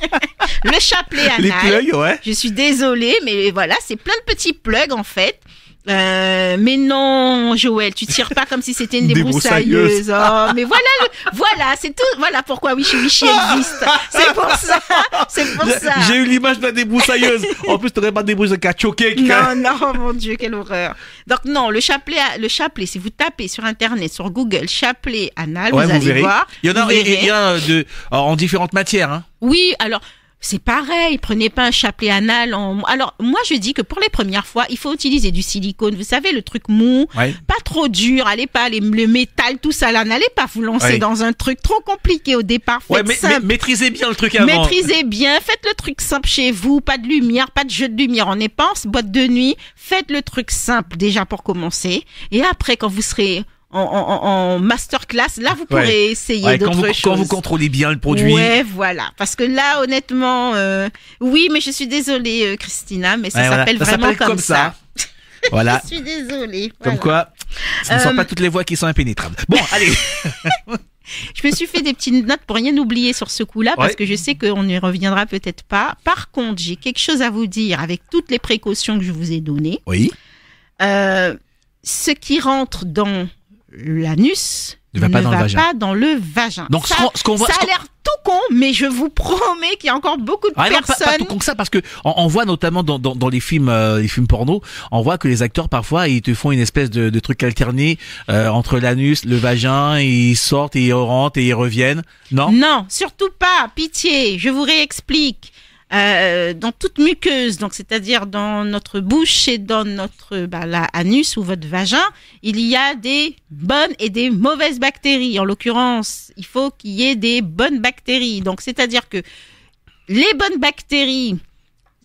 Le chapelet les anal. plugs, ouais. Je suis désolée, mais voilà, c'est plein de petits plugs en fait. Mais non, Joël, tu tires pas comme si c'était une Débroussailleuse. débroussailleuse. Oh, mais voilà, c'est tout. Voilà pourquoi Wishy Wishy existe. C'est pour ça. C'est pour ça. J'ai eu l'image de la débroussailleuse. En plus, t'aurais pas de débroussailleuse qu'à choquer. Non, mon Dieu, quelle horreur. Donc non, le chapelet, si vous tapez sur Internet, sur Google, chapelet anal, Ouais, vous vous allez verrez. voir. Il y en a, vous verrez. il y en a en différentes matières. Hein. Oui, alors c'est pareil, prenez pas un chapelet anal. Alors moi je dis que pour les premières fois, il faut utiliser du silicone. Vous savez, le truc mou, Ouais. pas trop dur. Allez pas le métal, tout ça là. N'allez pas vous lancer Ouais. dans un truc trop compliqué au départ. Faites Ouais, mais simple. maîtrisez bien le truc avant. Maîtrisez bien, faites le truc simple chez vous, pas de lumière, pas de jeu de lumière en épanse, boîte de nuit. Faites le truc simple déjà pour commencer. Et après, quand vous serez en masterclass, là vous pourrez Ouais. essayer Ouais, d'autres choses. quand vous contrôlez bien le produit. Ouais, voilà. Parce que là, honnêtement, oui, mais je suis désolée, Christina, mais ça Ouais, voilà. s'appelle Ça vraiment s'appelle comme ça. Voilà. Je suis désolée. Comme voilà. quoi, ce ne sont pas toutes les voies qui sont impénétrables. Bon, allez. Je me suis fait des petites notes pour rien oublier sur ce coup-là, parce Ouais. que je sais qu'on n'y reviendra peut-être pas. Par contre, j'ai quelque chose à vous dire avec toutes les précautions que je vous ai données. Oui. Ce qui rentre dans l'anus Ne va pas dans le vagin. pas dans le vagin. Donc, ça, ce qu'on voit. ça a l'air tout con, mais je vous promets qu'il y a encore beaucoup de Ah non, personnes. pas tout con que ça, parce que on voit notamment dans les films porno, on voit que les acteurs parfois ils te font une espèce de truc alterné entre l'anus, le vagin, et ils sortent et ils rentrent et ils reviennent. Non. Non, surtout pas. Pitié, je vous réexplique. Dans toute muqueuse, donc c'est-à-dire dans notre bouche et dans notre anus ou votre vagin, il y a des bonnes et des mauvaises bactéries. En l'occurrence, il faut qu'il y ait des bonnes bactéries. Donc c'est-à-dire que les bonnes bactéries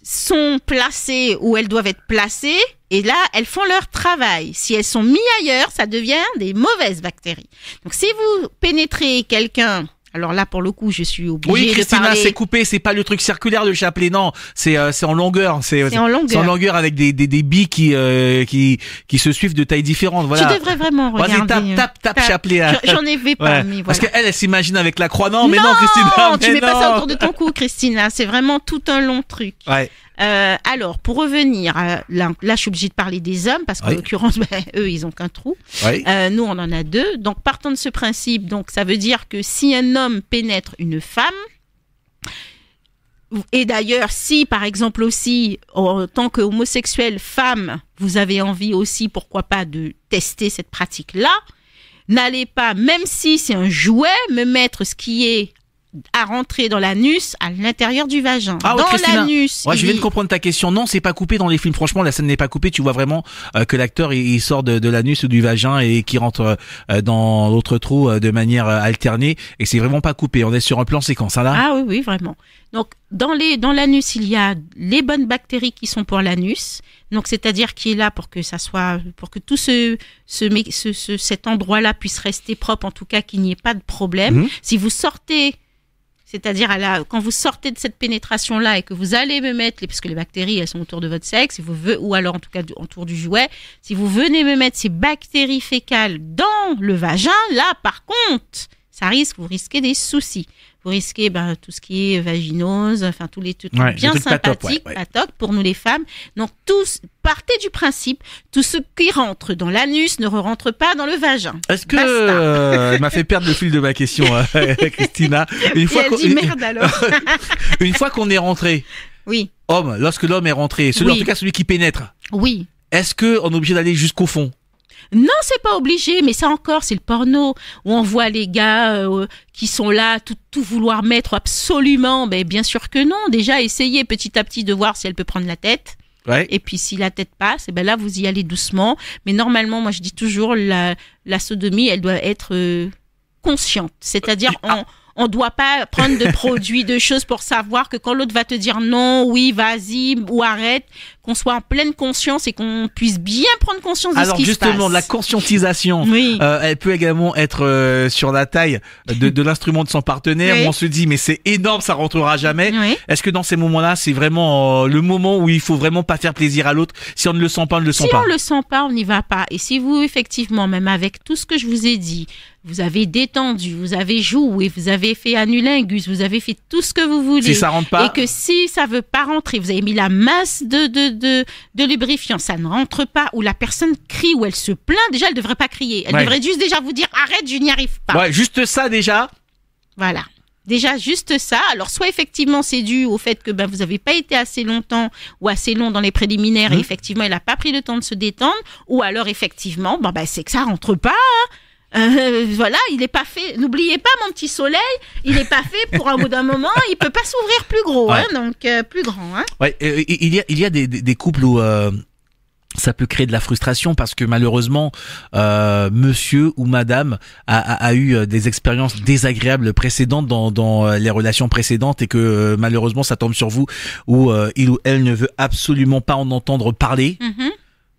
sont placées où elles doivent être placées et là, elles font leur travail. Si elles sont mises ailleurs, ça devient des mauvaises bactéries. Donc si vous pénétrez quelqu'un, alors là, pour le coup, je suis obligée Oui, de Christina, parler. c'est coupé, c'est pas le truc circulaire de chapelet, non, c'est en longueur, C'est en longueur. c'est en longueur avec des billes qui se suivent de tailles différentes, voilà. Tu devrais vraiment Vas-y, regarder. tape chapelet. Hein. J'en ai vu pas, Ouais. mais Parce voilà. qu'elle s'imagine avec la croix. Non, mais non, Christina, tu mais mets pas non. ça autour de ton cou, Christina. C'est vraiment tout un long truc. Ouais. Alors, pour revenir, là, je suis obligée de parler des hommes parce qu'en Oui. l'occurrence, eux, ils ont qu'un trou. Ouais. Nous, on en a deux. Donc, partant de ce principe, donc ça veut dire que si un homme pénètre une femme, et d'ailleurs, si par exemple aussi, en tant qu'homosexuel femme, vous avez envie aussi, pourquoi pas, de tester cette pratique-là, n'allez pas, même si c'est un jouet, me mettre ce qui est à rentrer dans l'anus à l'intérieur du vagin. Ah ouais, dans Christina. l'anus. Ouais, je il viens y- de comprendre ta question. Non, c'est pas coupé dans les films. Franchement, la scène n'est pas coupée. Tu vois vraiment que l'acteur il sort de l'anus ou du vagin et qui rentre dans l'autre trou de manière alternée. Et c'est vraiment pas coupé. On est sur un plan séquence, hein, là. Ah oui, oui, vraiment. Donc, dans l'anus, il y a les bonnes bactéries qui sont pour l'anus. Donc, c'est-à-dire qui est là pour que ça soit, pour que tout cet endroit-là puisse rester propre, en tout cas qu'il n'y ait pas de problème. Mhm. Si vous sortez C'est-à-dire, quand vous sortez de cette pénétration-là et que vous allez me mettre, parce que les bactéries, elles sont autour de votre sexe, ou alors en tout cas autour du jouet, si vous venez me mettre ces bactéries fécales dans le vagin, là, par contre, vous risquez des soucis. Vous risquez tout ce qui est vaginose, enfin tous les trucs bien sympathiques, patoc pour nous les femmes. Donc partez du principe, tout ce qui rentre dans l'anus ne rentre pas dans le vagin. Est-ce que elle m'a fait perdre le fil de ma question, Christina. Une fois qu'on est rentré, oui. Lorsque l'homme est rentré, en tout cas celui qui pénètre. Oui. Est-ce que on est obligé d'aller jusqu'au fond? Non, c'est pas obligé, mais ça encore, c'est le porno où on voit les gars qui sont là, tout vouloir mettre absolument. Ben bien sûr que non. Déjà, essayez petit à petit de voir si elle peut prendre la tête. Ouais. Et puis si la tête passe, là vous y allez doucement. Mais normalement, moi je dis toujours la sodomie, elle doit être consciente. C'est-à-dire on doit pas prendre de produits, de choses pour savoir que quand l'autre va te dire non, oui, vas-y ou arrête, qu'on soit en pleine conscience et qu'on puisse bien prendre conscience de ce qui se passe. Alors justement, la conscientisation, elle peut également être sur la taille de l'instrument de son partenaire. Où on se dit mais c'est énorme, ça rentrera jamais. Oui. Est-ce que dans ces moments-là, c'est vraiment le moment où il faut vraiment pas faire plaisir à l'autre? Si on ne le sent pas, on ne le sent pas. Si on le sent pas, on n'y va pas. Et si vous effectivement, même avec tout ce que je vous ai dit, vous avez détendu, vous avez joué, vous avez fait anulingus, vous avez fait tout ce que vous voulez. Si ça rentre pas. Et que si ça veut pas rentrer, vous avez mis la masse de lubrifiant, ça ne rentre pas, ou la personne crie, ou elle se plaint, déjà elle devrait pas crier. Elle devrait juste déjà vous dire arrête, je n'y arrive pas. Ouais, juste ça déjà. Voilà. Déjà, juste ça. Alors, soit effectivement, c'est dû au fait que vous n'avez pas été assez longtemps ou assez long dans les préliminaires et effectivement, elle n'a pas pris le temps de se détendre. Ou alors, effectivement, c'est que ça rentre pas. Voilà, il n'est pas fait. N'oubliez pas, mon petit soleil, il n'est pas fait pour un bout d'un moment. Il peut pas s'ouvrir plus gros, donc plus grand. Ouais, il y a des couples où ça peut créer de la frustration parce que malheureusement, monsieur ou madame a eu des expériences désagréables précédentes dans les relations précédentes et que malheureusement ça tombe sur vous où il ou elle ne veut absolument pas en entendre parler. Mm-hmm.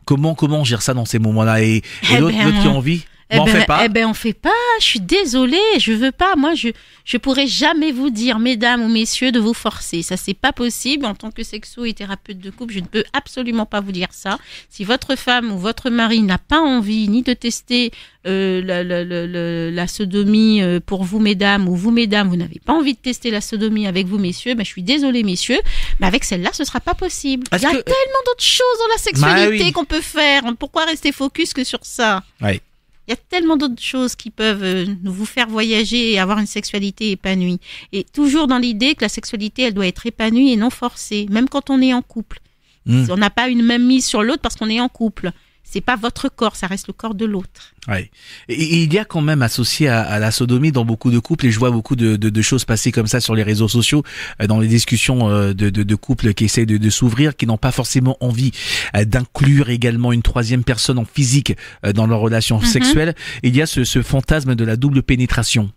Comment on gère ça dans ces moments-là et l'autre qui a envie? On fait pas. On fait pas. Je suis désolée, je veux pas. Moi, je pourrais jamais vous dire, mesdames ou messieurs, de vous forcer. Ça, c'est pas possible. En tant que sexo et thérapeute de couple, je ne peux absolument pas vous dire ça. Si votre femme ou votre mari n'a pas envie ni de tester la sodomie pour vous, mesdames, ou vous, mesdames, vous n'avez pas envie de tester la sodomie avec vous, messieurs, je suis désolée, messieurs, mais avec celle-là, ce sera pas possible. Il y a tellement d'autres choses dans la sexualité qu'on peut faire. Pourquoi rester focus que sur ça? Oui. Il y a tellement d'autres choses qui peuvent vous faire voyager et avoir une sexualité épanouie. Et toujours dans l'idée que la sexualité, elle doit être épanouie et non forcée, même quand on est en couple. On n'a pas une même mise sur l'autre parce qu'on est en couple. C'est pas votre corps, ça reste le corps de l'autre. Ouais. Et il y a quand même associé à la sodomie dans beaucoup de couples, et je vois beaucoup de choses passer comme ça sur les réseaux sociaux, dans les discussions de couples qui essaient de s'ouvrir, qui n'ont pas forcément envie d'inclure également une troisième personne en physique dans leur relation sexuelle. Il y a ce fantasme de la double pénétration.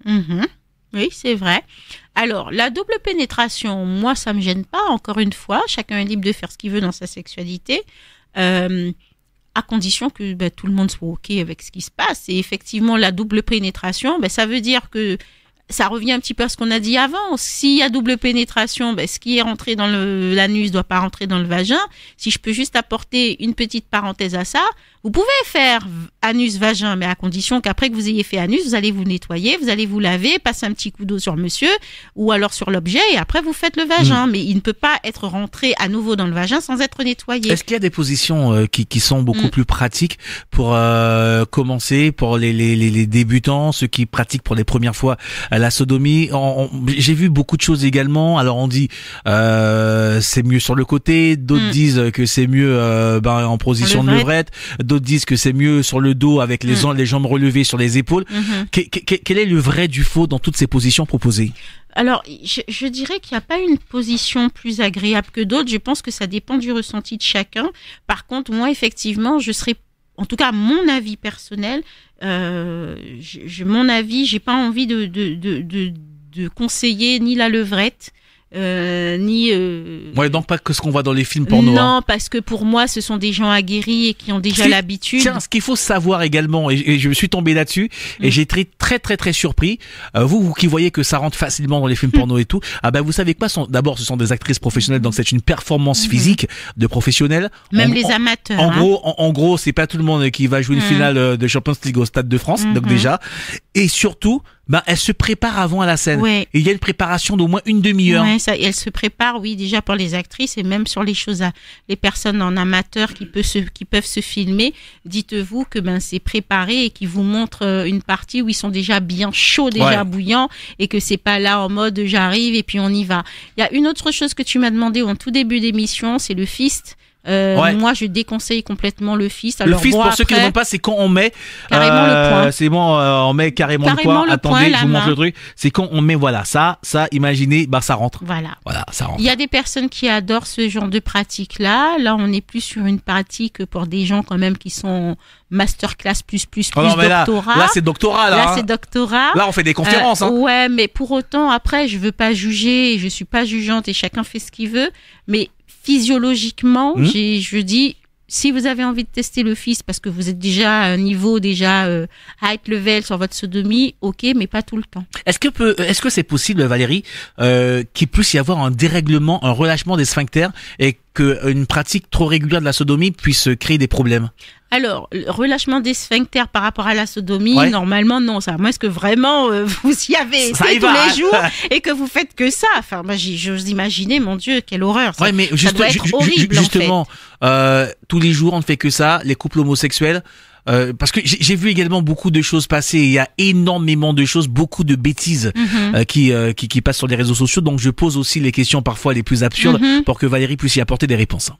Oui, c'est vrai. Alors, la double pénétration, moi, ça me gêne pas. Encore une fois, chacun est libre de faire ce qu'il veut dans sa sexualité. À condition que tout le monde soit OK avec ce qui se passe. Et effectivement, la double pénétration, ça veut dire que ça revient un petit peu à ce qu'on a dit avant. S'il y a double pénétration, ce qui est rentré dans l'anus ne doit pas rentrer dans le vagin. Si je peux juste apporter une petite parenthèse à ça, vous pouvez faire anus-vagin, mais à condition qu'après que vous ayez fait anus, vous allez vous nettoyer, vous allez vous laver, passer un petit coup d'eau sur le monsieur ou alors sur l'objet et après vous faites le vagin. Mais il ne peut pas être rentré à nouveau dans le vagin sans être nettoyé. Est-ce qu'il y a des positions qui sont beaucoup plus pratiques pour commencer, pour les débutants, ceux qui pratiquent pour les premières fois la sodomie? J'ai vu beaucoup de choses également. Alors on dit c'est mieux sur le côté, d'autres disent que c'est mieux en position de levrette. D'autres disent que c'est mieux sur le dos avec les jambes relevées sur les épaules. Quel est le vrai du faux dans toutes ces positions proposées? Alors, je dirais qu'il n'y a pas une position plus agréable que d'autres. Je pense que ça dépend du ressenti de chacun. Par contre, moi, effectivement, je serais, en tout cas, mon avis personnel, mon avis, j'ai pas envie de conseiller ni la levrette, ni. Ouais, donc pas que ce qu'on voit dans les films porno. Non, hein. parce que pour moi, ce sont des gens aguerris et qui ont déjà l'habitude. Tiens, ce qu'il faut savoir également, et je me suis tombé là-dessus, et j'ai été très surpris. Vous qui voyez que ça rentre facilement dans les films porno et tout, vous savez quoi, d'abord, ce sont des actrices professionnelles, donc c'est une performance physique de professionnels. Même les amateurs. En gros, c'est pas tout le monde qui va jouer une finale de Champions League au Stade de France, donc déjà. Et surtout, elle se prépare avant à la scène. Ouais. Et il y a une préparation d'au moins une demi-heure. Ouais, elle se prépare, oui, déjà pour les actrices et même sur les choses les personnes en amateur qui peuvent se filmer. Dites-vous que c'est préparé et qu'ils vous montrent une partie où ils sont déjà bien chauds, déjà bouillants, et que c'est pas là en mode j'arrive et puis on y va. Il y a une autre chose que tu m'as demandé en tout début d'émission, c'est le fist. Moi, je déconseille complètement le fist. Alors, le fist, pour ceux qui ne voient pas, c'est quand on met carrément le poing. C'est bon, on met carrément le poing. Attendez, je vous montre le truc. C'est quand on met ça, imaginez, ça rentre. Voilà, ça rentre. Il y a des personnes qui adorent ce genre de pratique-là. Là, on est plus sur une pratique pour des gens quand même qui sont masterclass plus doctorat. Là, c'est doctorat. Là, c'est doctorat. Là, on fait des conférences. Ouais, mais pour autant, après, je veux pas juger. Je suis pas jugeante et chacun fait ce qu'il veut. Mais physiologiquement, je dis, si vous avez envie de tester le fist parce que vous êtes déjà à un niveau high level sur votre sodomie, ok, mais pas tout le temps. Est-ce que c'est possible, Valérie, qu'il puisse y avoir un dérèglement, un relâchement des sphincters et qu'une pratique trop régulière de la sodomie puisse créer des problèmes? Alors, le relâchement des sphincters par rapport à la sodomie, normalement, non. Ça, moi, est-ce que vraiment vous y avez été tous les jours et que vous faites que ça? Enfin, moi, j'ose imaginer, mon Dieu, quelle horreur. Ça, mais ça doit être horrible, justement, en fait. tous les jours, on ne fait que ça, les couples homosexuels. Parce que j'ai vu également beaucoup de choses passer. Il y a énormément de choses, beaucoup de bêtises qui passent sur les réseaux sociaux. Donc je pose aussi les questions parfois les plus absurdes pour que Valérie puisse y apporter des réponses.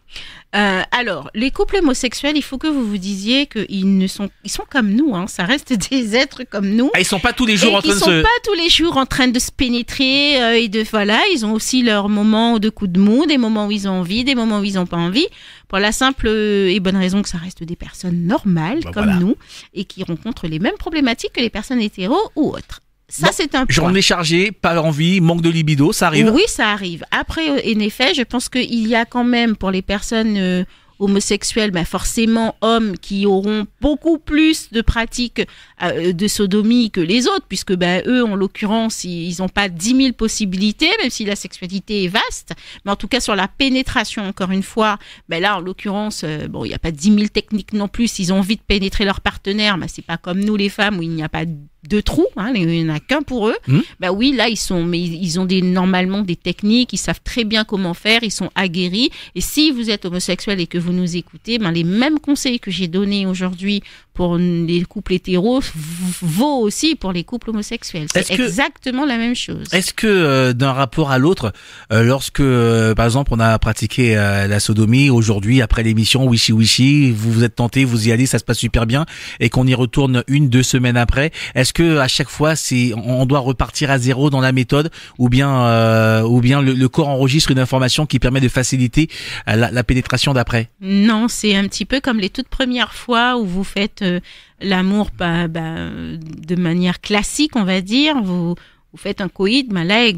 Alors, les couples homosexuels, il faut que vous vous disiez qu'ils sont comme nous. Ça reste des êtres comme nous. Ils sont pas tous les jours en train de Ils sont pas tous les jours en train de se pénétrer ils ont aussi leurs moments de coup de mou, des moments où ils ont envie, des moments où ils ont pas envie. Pour la simple et bonne raison que ça reste des personnes normales comme nous et qui rencontrent les mêmes problématiques que les personnes hétéros ou autres. Ça, c'est un point. Journée chargée, pas envie, manque de libido, ça arrive. Oui, ça arrive. Après, en effet, je pense qu'il y a quand même pour les personnes homosexuels, forcément hommes qui auront beaucoup plus de pratiques de sodomie que les autres, puisque eux, en l'occurrence, ils n'ont pas 10 000 possibilités, même si la sexualité est vaste. Mais en tout cas, sur la pénétration, encore une fois, là, en l'occurrence, il n'y a pas 10 000 techniques non plus. S'ils ont envie de pénétrer leur partenaire, c'est pas comme nous les femmes où il n'y a pas de trous, il n'y en a qu'un pour eux. Oui, là, ils ont normalement des techniques, ils savent très bien comment faire, ils sont aguerris. Et si vous êtes homosexuel et que vous nous écoutez, les mêmes conseils que j'ai donnés aujourd'hui pour les couples hétéros vaut aussi pour les couples homosexuels. C'est exactement la même chose. Est-ce que d'un rapport à l'autre, lorsque par exemple on a pratiqué la sodomie aujourd'hui après l'émission Wishy, vous vous êtes tenté, vous y allez, ça se passe super bien, et qu'on y retourne 1-2 semaines après, est-ce que à chaque fois on doit repartir à zéro dans la méthode, ou bien le corps enregistre une information qui permet de faciliter la pénétration d'après? Non, c'est un petit peu comme les toutes premières fois où vous faites l'amour de manière classique, on va dire. Vous faites un coït, là,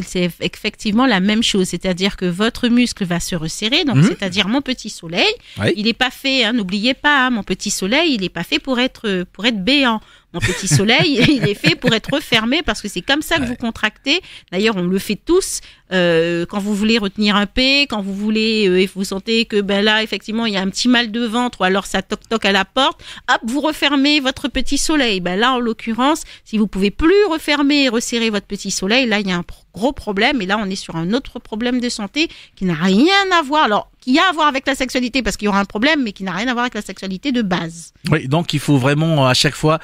c'est effectivement la même chose. C'est-à-dire que votre muscle va se resserrer, donc c'est-à-dire mon petit soleil. Il n'est pas fait, n'oubliez pas, mon petit soleil, il n'est pas fait pour être béant. Mon petit soleil, il est fait pour être refermé parce que c'est comme ça que vous contractez. D'ailleurs, on le fait tous. Quand vous voulez retenir un P, quand vous voulez, vous sentez que là, effectivement, il y a un petit mal de ventre ou alors ça toc-toc à la porte, hop, vous refermez votre petit soleil. Là, en l'occurrence, si vous pouvez plus refermer et resserrer votre petit soleil, là, il y a un gros problème. Et là, on est sur un autre problème de santé qui n'a rien à voir. Alors, qui a à voir avec la sexualité parce qu'il y aura un problème, mais qui n'a rien à voir avec la sexualité de base. Oui, donc il faut vraiment à chaque fois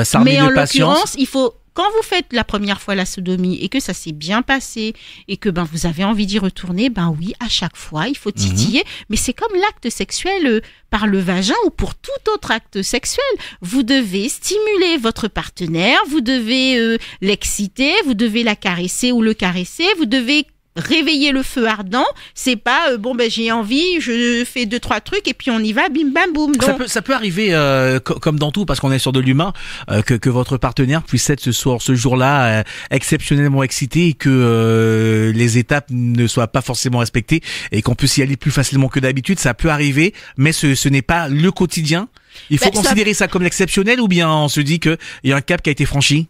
s'armer de patience. Mais en l'occurrence, il faut, quand vous faites la première fois la sodomie et que ça s'est bien passé et que vous avez envie d'y retourner, oui, à chaque fois, il faut titiller. Mais c'est comme l'acte sexuel par le vagin ou pour tout autre acte sexuel. Vous devez stimuler votre partenaire, vous devez l'exciter, vous devez la caresser ou le caresser, vous devez réveiller le feu ardent. C'est pas j'ai envie, je fais 2-3 trucs et puis on y va, bim bam boum. Donc... Ça peut arriver comme dans tout, parce qu'on est sur de l'humain, que votre partenaire puisse être ce jour-là exceptionnellement excité et que les étapes ne soient pas forcément respectées et qu'on puisse y aller plus facilement que d'habitude. Ça peut arriver, mais ce n'est pas le quotidien. Il faut considérer ça comme l'exceptionnel, ou bien on se dit que il y a un cap qui a été franchi?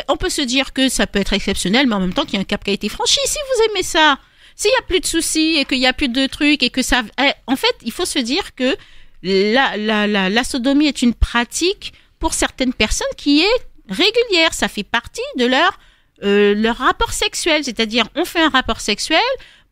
On peut se dire que ça peut être exceptionnel, mais en même temps qu'il y a un cap qui a été franchi. Si vous aimez ça, s'il y a plus de soucis et qu'il y a plus de trucs et que ça, en fait, il faut se dire que la sodomie est une pratique pour certaines personnes qui est régulière. Ça fait partie de leur rapport sexuel. C'est-à-dire, on fait un rapport sexuel,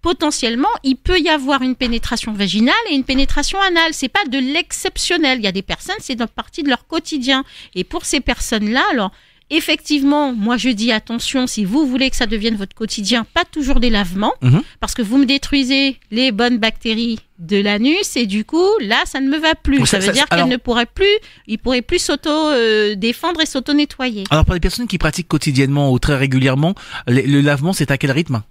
potentiellement, il peut y avoir une pénétration vaginale et une pénétration anale. C'est pas de l'exceptionnel. Il y a des personnes, c'est une partie de leur quotidien. Et pour ces personnes-là, alors, effectivement, moi je dis attention, si vous voulez que ça devienne votre quotidien, pas toujours des lavements, parce que vous me détruisez les bonnes bactéries de l'anus et du coup, là, ça ne me va plus. Ça veut dire qu'il ne pourrait plus s'auto-défendre et s'auto-nettoyer. Alors, pour les personnes qui pratiquent quotidiennement ou très régulièrement, le lavement, c'est à quel rythme?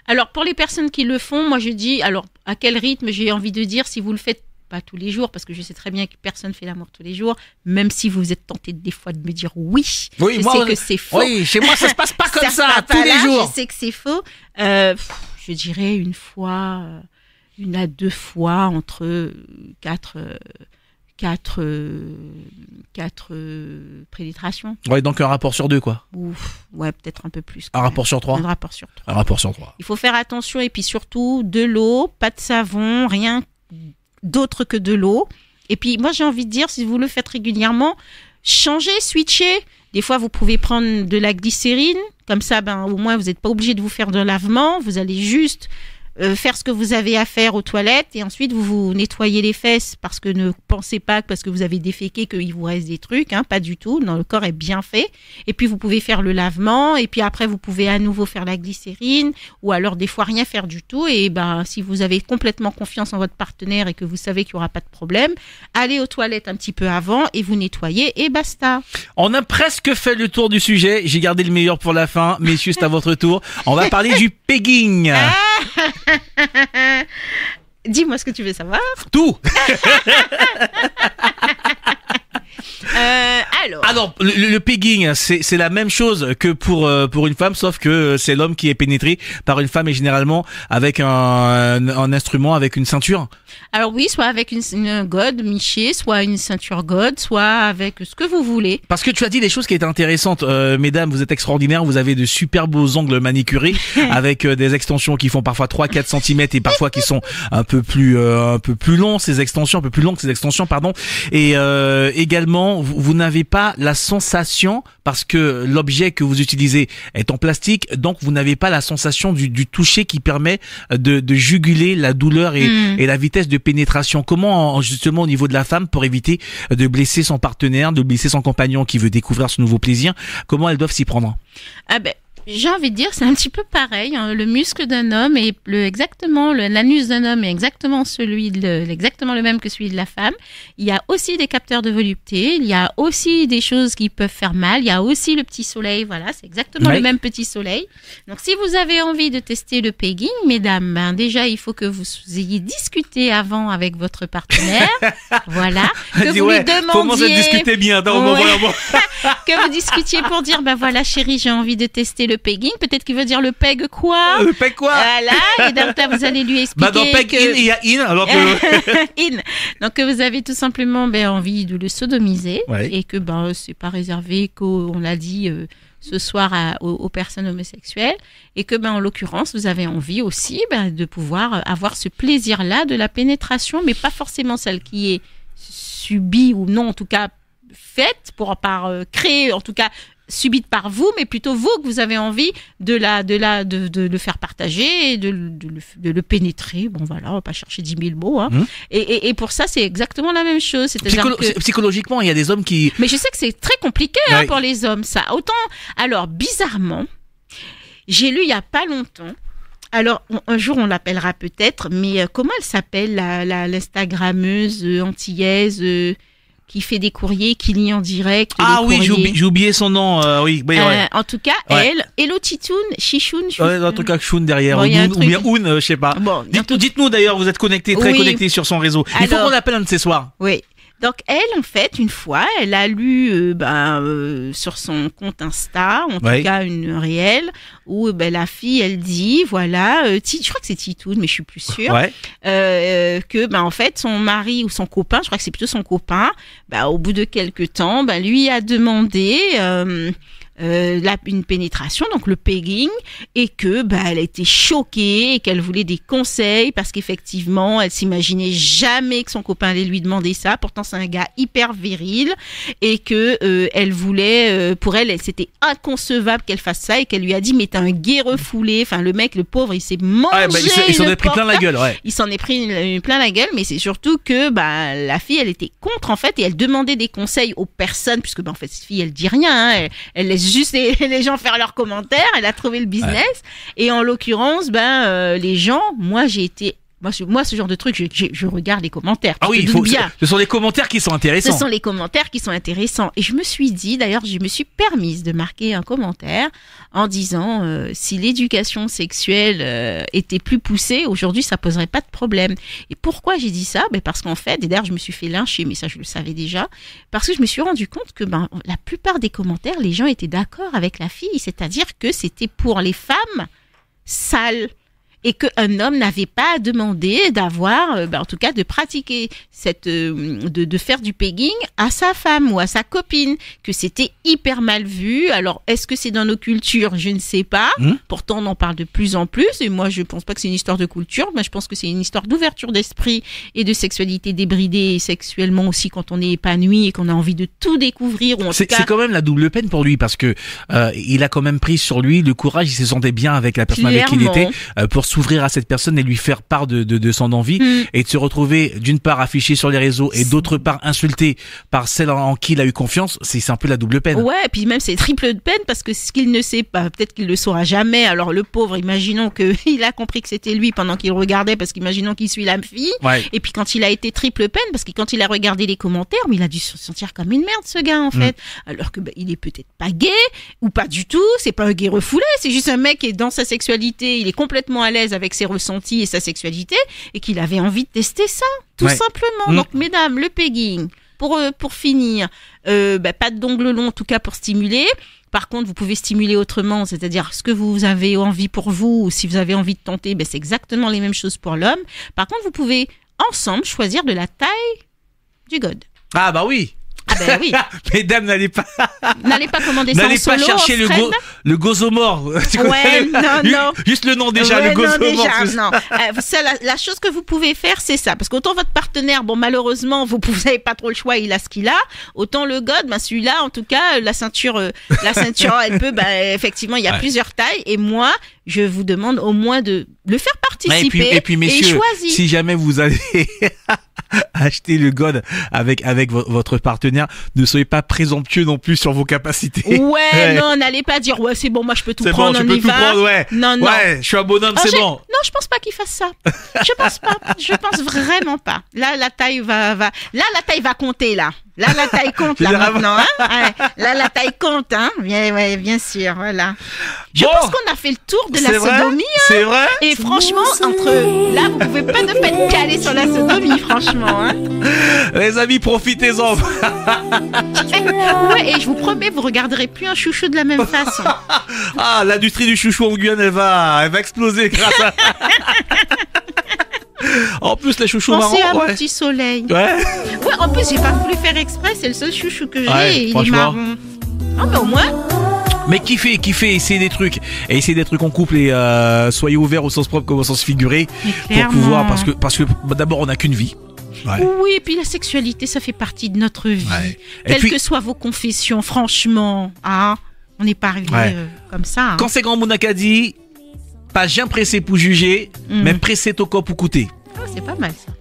Alors, pour les personnes qui le font, moi je dis, alors, à quel rythme? J'ai envie de dire, si vous le faites pas tous les jours, parce que je sais très bien que personne fait l'amour tous les jours, même si vous êtes tenté des fois de me dire oui, je sais que c'est faux. Oui, chez moi ça se passe pas comme ça tous les jours. Je sais que c'est faux. Je dirais une à deux fois entre quatre pénétrations. Ouais, donc un rapport sur 2, quoi. Ouais, peut-être un peu plus. Un rapport sur 3. Un rapport sur 3. Un rapport sur 3. Il faut faire attention et puis surtout de l'eau, pas de savon, rien d'autre que de l'eau. Et puis moi j'ai envie de dire, si vous le faites régulièrement, changez, switchez. Des fois vous pouvez prendre de la glycérine, comme ça au moins vous n'êtes pas obligé de vous faire de lavement, vous allez juste faire ce que vous avez à faire aux toilettes et ensuite vous nettoyez les fesses, parce que ne pensez pas que parce que vous avez déféqué qu'il vous reste des trucs, pas du tout, le corps est bien fait. Et puis vous pouvez faire le lavement et puis après vous pouvez à nouveau faire la glycérine, ou alors des fois rien faire du tout. Et si vous avez complètement confiance en votre partenaire et que vous savez qu'il n'y aura pas de problème, allez aux toilettes un petit peu avant et vous nettoyez et basta. On a presque fait le tour du sujet, j'ai gardé le meilleur pour la fin. Messieurs, c'est à votre tour. On va parler du pegging. Dis-moi ce que tu veux savoir. Tout. Alors, le pegging, c'est la même chose que pour une femme, sauf que c'est l'homme qui est pénétré par une femme et généralement avec un instrument, avec une ceinture. Alors oui, soit avec une gode michée, soit une ceinture gode, soit avec ce que vous voulez. Parce que tu as dit des choses qui étaient intéressantes. Mesdames, vous êtes extraordinaires, vous avez de super beaux ongles manicurés avec des extensions qui font parfois 3-4 cm et parfois qui sont un peu plus longs, ces extensions, un peu plus longues ces extensions, pardon. Et également, vous n'avez pas la sensation, parce que l'objet que vous utilisez est en plastique, donc vous n'avez pas la sensation du toucher qui permet de juguler la douleur et la vitesse de pénétration. Comment, justement, au niveau de la femme, pour éviter de blesser son partenaire, de blesser son compagnon qui veut découvrir ce nouveau plaisir, comment elles doivent s'y prendre? J'ai envie de dire, c'est un petit peu pareil. Le muscle d'un homme est l'anus d'un homme est exactement exactement le même que celui de la femme. Il y a aussi des capteurs de volupté. Il y a aussi des choses qui peuvent faire mal. Il y a aussi le petit soleil. Voilà, c'est exactement le même petit soleil. Donc, si vous avez envie de tester le pegging, mesdames, déjà, il faut que vous ayez discuté avant avec votre partenaire. Voilà. Que vous lui demandiez. Commence à discuter bien. Que vous discutiez pour dire, voilà, chérie, j'ai envie de tester le pegging. Peut-être qu'il veut dire le peg quoi? Le peg quoi? Voilà. Et donc là, vous allez lui expliquer. Dans peg in, il y a in. Alors que... in. Donc que vous avez tout simplement envie de le sodomiser. Ouais. Et que c'est pas réservé on l'a dit ce soir aux personnes homosexuelles. Et que en l'occurrence, vous avez envie aussi de pouvoir avoir ce plaisir-là de la pénétration, mais pas forcément celle qui est subie ou non, en tout cas faite par créer, en tout cas subite par vous, mais plutôt vous que vous avez envie de le faire partager et de le pénétrer. Bon voilà, on va pas chercher 10 000 mots. Et pour ça, c'est exactement la même chose. C'est-à-dire psychologiquement, il y a des hommes qui... Mais je sais que c'est très compliqué pour les hommes, ça. Autant, alors bizarrement, j'ai lu il y a pas longtemps. Alors, un jour, on l'appellera peut-être, mais comment elle s'appelle, l'Instagrammeuse antillaise qui fait des courriers, qui lit en direct. Ah oui, courriers. j'ai oublié son nom. Oui, ouais. En tout cas, Ouais. elle, Hello Titoun, Chichoun. Un truc avec Shun derrière, Bon, ou il y a un bien truc. Un, je sais pas. Bon, Dites-nous d'ailleurs, vous êtes connectés, très Oui. connectés sur son réseau. Il faut Alors- qu'on appelle un de ces soirs. Oui. Donc elle, en fait, une fois, elle a lu sur son compte Insta, en Ouais. tout cas une réelle, où la fille, elle dit, voilà, je crois que c'est Titoun, mais je suis plus sûre, Ouais. que en fait son mari ou son copain, je crois que c'est plutôt son copain, au bout de quelques temps, lui a demandé une pénétration, donc le pegging, et que elle a été choquée et qu'elle voulait des conseils parce qu'effectivement elle s'imaginait jamais que son copain allait lui demander ça. Pourtant c'est un gars hyper viril et que elle voulait, pour elle c'était inconcevable qu'elle fasse ça et qu'elle lui a dit mais t'es un gay refoulé. Enfin le mec, le pauvre, il s'est mangé. Il s'en une est pris plein la porte. gueule, ouais. Il s'en est pris plein la gueule, mais c'est surtout que la fille, elle était contre en fait et elle demandait des conseils aux personnes, puisque en fait cette fille, elle dit rien, hein, elle laisse juste les gens faire leurs commentaires. Elle a trouvé le business et en l'occurrence, les gens, moi ce genre de truc, je regarde les commentaires. Ah Tu oui, te doutes bien. ce sont les commentaires qui sont Ce intéressants. sont les commentaires qui sont intéressants. Et je me suis dit, d'ailleurs, je me suis permise de marquer un commentaire en disant si l'éducation sexuelle était plus poussée, aujourd'hui, ça poserait pas de problème. Et pourquoi j'ai dit ça? Parce qu'en fait, et d'ailleurs, je me suis fait lyncher, mais ça, je le savais déjà, parce que je me suis rendu compte que la plupart des commentaires, les gens étaient d'accord avec la fille, c'est-à-dire que c'était pour les femmes sales. Et qu'un homme n'avait pas à demander d'avoir, en tout cas, de pratiquer de faire du pegging à sa femme ou à sa copine, que c'était hyper mal vu. Alors, est-ce que c'est dans nos cultures? Je ne sais pas. Pourtant, on en parle de plus en plus. Et moi, je pense pas que c'est une histoire de culture. Moi, je pense que c'est une histoire d'ouverture d'esprit et de sexualité débridée, et sexuellement aussi quand on est épanoui et qu'on a envie de tout découvrir. Ou en tout C'est cas, quand même la double peine pour lui parce que il a quand même pris sur lui le courage, il se sentait bien avec la personne avec qui il était pour s'ouvrir à cette personne et lui faire part de son envie et de se retrouver d'une part affiché sur les réseaux et d'autre part insulté par celle en qui il a eu confiance. C'est un peu la double peine. Ouais, et puis même c'est triple de peine parce que ce qu'il ne sait pas, peut-être qu'il le saura jamais. Alors le pauvre, imaginons qu'il a compris que c'était lui pendant qu'il regardait, parce qu'imaginons qu'il suit la fille. Ouais. Et puis quand il a été triple peine, parce que quand il a regardé les commentaires, mais il a dû se sentir comme une merde, ce gars en fait. Alors que il est peut-être pas gay ou pas du tout. C'est pas un gay refoulé, c'est juste un mec qui est dans sa sexualité, il est complètement à l'aise avec ses ressentis et sa sexualité et qu'il avait envie de tester ça, tout simplement. Donc mesdames, le pegging. Pour finir, pas d'ongles longs en tout cas pour stimuler. Par contre, vous pouvez stimuler autrement, c'est-à-dire ce que vous avez envie pour vous, ou si vous avez envie de tenter, c'est exactement les mêmes choses pour l'homme. Par contre, vous pouvez ensemble choisir de la taille du god. Ah bah oui. Ah ben oui. Mesdames, n'allez pas commander ça en solo, chercher le gozomore. Ouais, non. Juste le nom déjà, le gozomore. Non. La chose que vous pouvez faire, c'est ça. Parce qu'autant votre partenaire, malheureusement, vous n'avez pas trop le choix, il a ce qu'il a. Autant le god, celui-là, en tout cas, la ceinture, elle peut, effectivement, il y a plusieurs tailles. Et moi, je vous demande au moins de le faire participer. Et puis messieurs, choisir. si jamais vous allez acheter le god avec votre partenaire, ne soyez pas présomptueux non plus sur vos capacités. Ouais, non, n'allez pas dire c'est bon, moi je peux tout prendre, je on peux y tout va. prendre, ouais. Non. Ouais, je suis un bonhomme, c'est bon. Non, je pense pas qu'il fasse ça. Je pense pas. Je pense vraiment pas. Là, la taille va. Là, la taille va compter là. Là, la taille compte là maintenant. Hein. Là, la taille compte. Hein. Bien sûr, voilà. Je pense qu'on a fait le tour de la sodomie. C'est vrai. Et franchement, là, vous pouvez pas ne pas être calé sur la sodomie, franchement. Hein. Les amis, profitez-en. Ouais, et je vous promets, vous regarderez plus un chouchou de la même façon. Ah, l'industrie du chouchou en Guyane, elle va exploser grâce à. En plus, les chouchous marrons. Pensez à mon petit soleil. Ouais, en plus, j'ai pas voulu faire exprès, c'est le seul chouchou que j'ai et il est franchement. marron. Ah, mais au moins. Mais kiffez, essayez des trucs. Et essayez des trucs en couple et soyez ouverts au sens propre comme au sens figuré. Pour pouvoir, parce que d'abord, on n'a qu'une vie. Ouais. Oui, et puis la sexualité, ça fait partie de notre vie. Ouais. Quelles que soient vos confessions, franchement, on n'est pas arrivé comme ça. Quand c'est grand Mounakadi, pas bien pressé pour juger, mais pressé au corps pour coûter. Ah, c'est pas mal ça.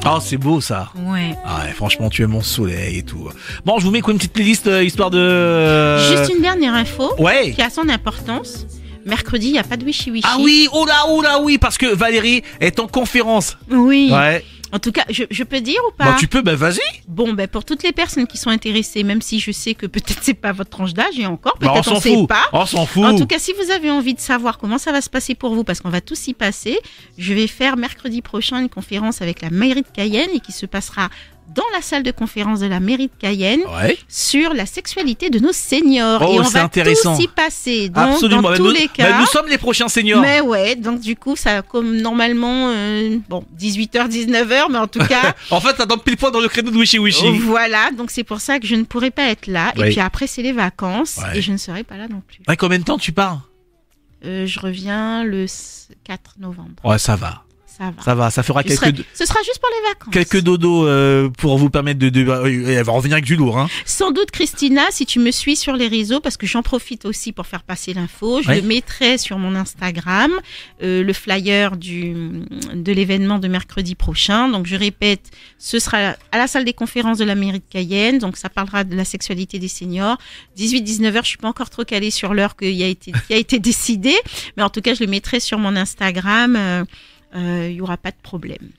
Oh, c'est beau ça. Ouais. Ah ouais, franchement, tu es mon soleil et tout. Bon, je vous mets une petite playlist histoire de. Juste une dernière info Ouais. qui a son importance. Mercredi, il n'y a pas de wishy-wishy. Ah oui, oh là, oui, parce que Valérie est en conférence. Oui. Ouais. En tout cas, je peux dire ou pas? Bah, tu peux, bah, vas-y. Bon, ben, pour toutes les personnes qui sont intéressées, même si je sais que peut-être c'est pas votre tranche d'âge et encore, Bah, peut-être on sait pas. On s'en fout. En tout cas, si vous avez envie de savoir comment ça va se passer pour vous, parce qu'on va tous y passer, je vais faire mercredi prochain une conférence avec la mairie de Cayenne et qui se passera dans la salle de conférence de la mairie de Cayenne sur la sexualité de nos seniors. Oh, et on c'est va intéressant. tous y passer. Donc, Absolument. dans tous les cas. Nous sommes les prochains seniors. Mais ouais, donc du coup, ça comme normalement, 18h, 19h, mais en tout cas. En fait, ça donne pile poil dans le créneau de Wishy Wishy. Voilà, donc c'est pour ça que je ne pourrai pas être là. Oui. Et puis après, c'est les vacances Ouais. et je ne serai pas là non plus. Ouais, combien de temps tu pars? Je reviens le 4 novembre. Ouais, ça va. Ça va. Ça fera Ce sera quelques juste pour les vacances. quelques dodos pour vous permettre elle va revenir avec du lourd, hein. Sans doute, Christina, si tu me suis sur les réseaux, parce que j'en profite aussi pour faire passer l'info, je Ouais. le mettrai sur mon Instagram, le flyer de l'événement de mercredi prochain. Donc, je répète, ce sera à la salle des conférences de la mairie de Cayenne. Donc, ça parlera de la sexualité des seniors. 18-19h, je suis pas encore trop calée sur l'heure qui a été décidée. Mais en tout cas, je le mettrai sur mon Instagram. Il y aura pas de problème.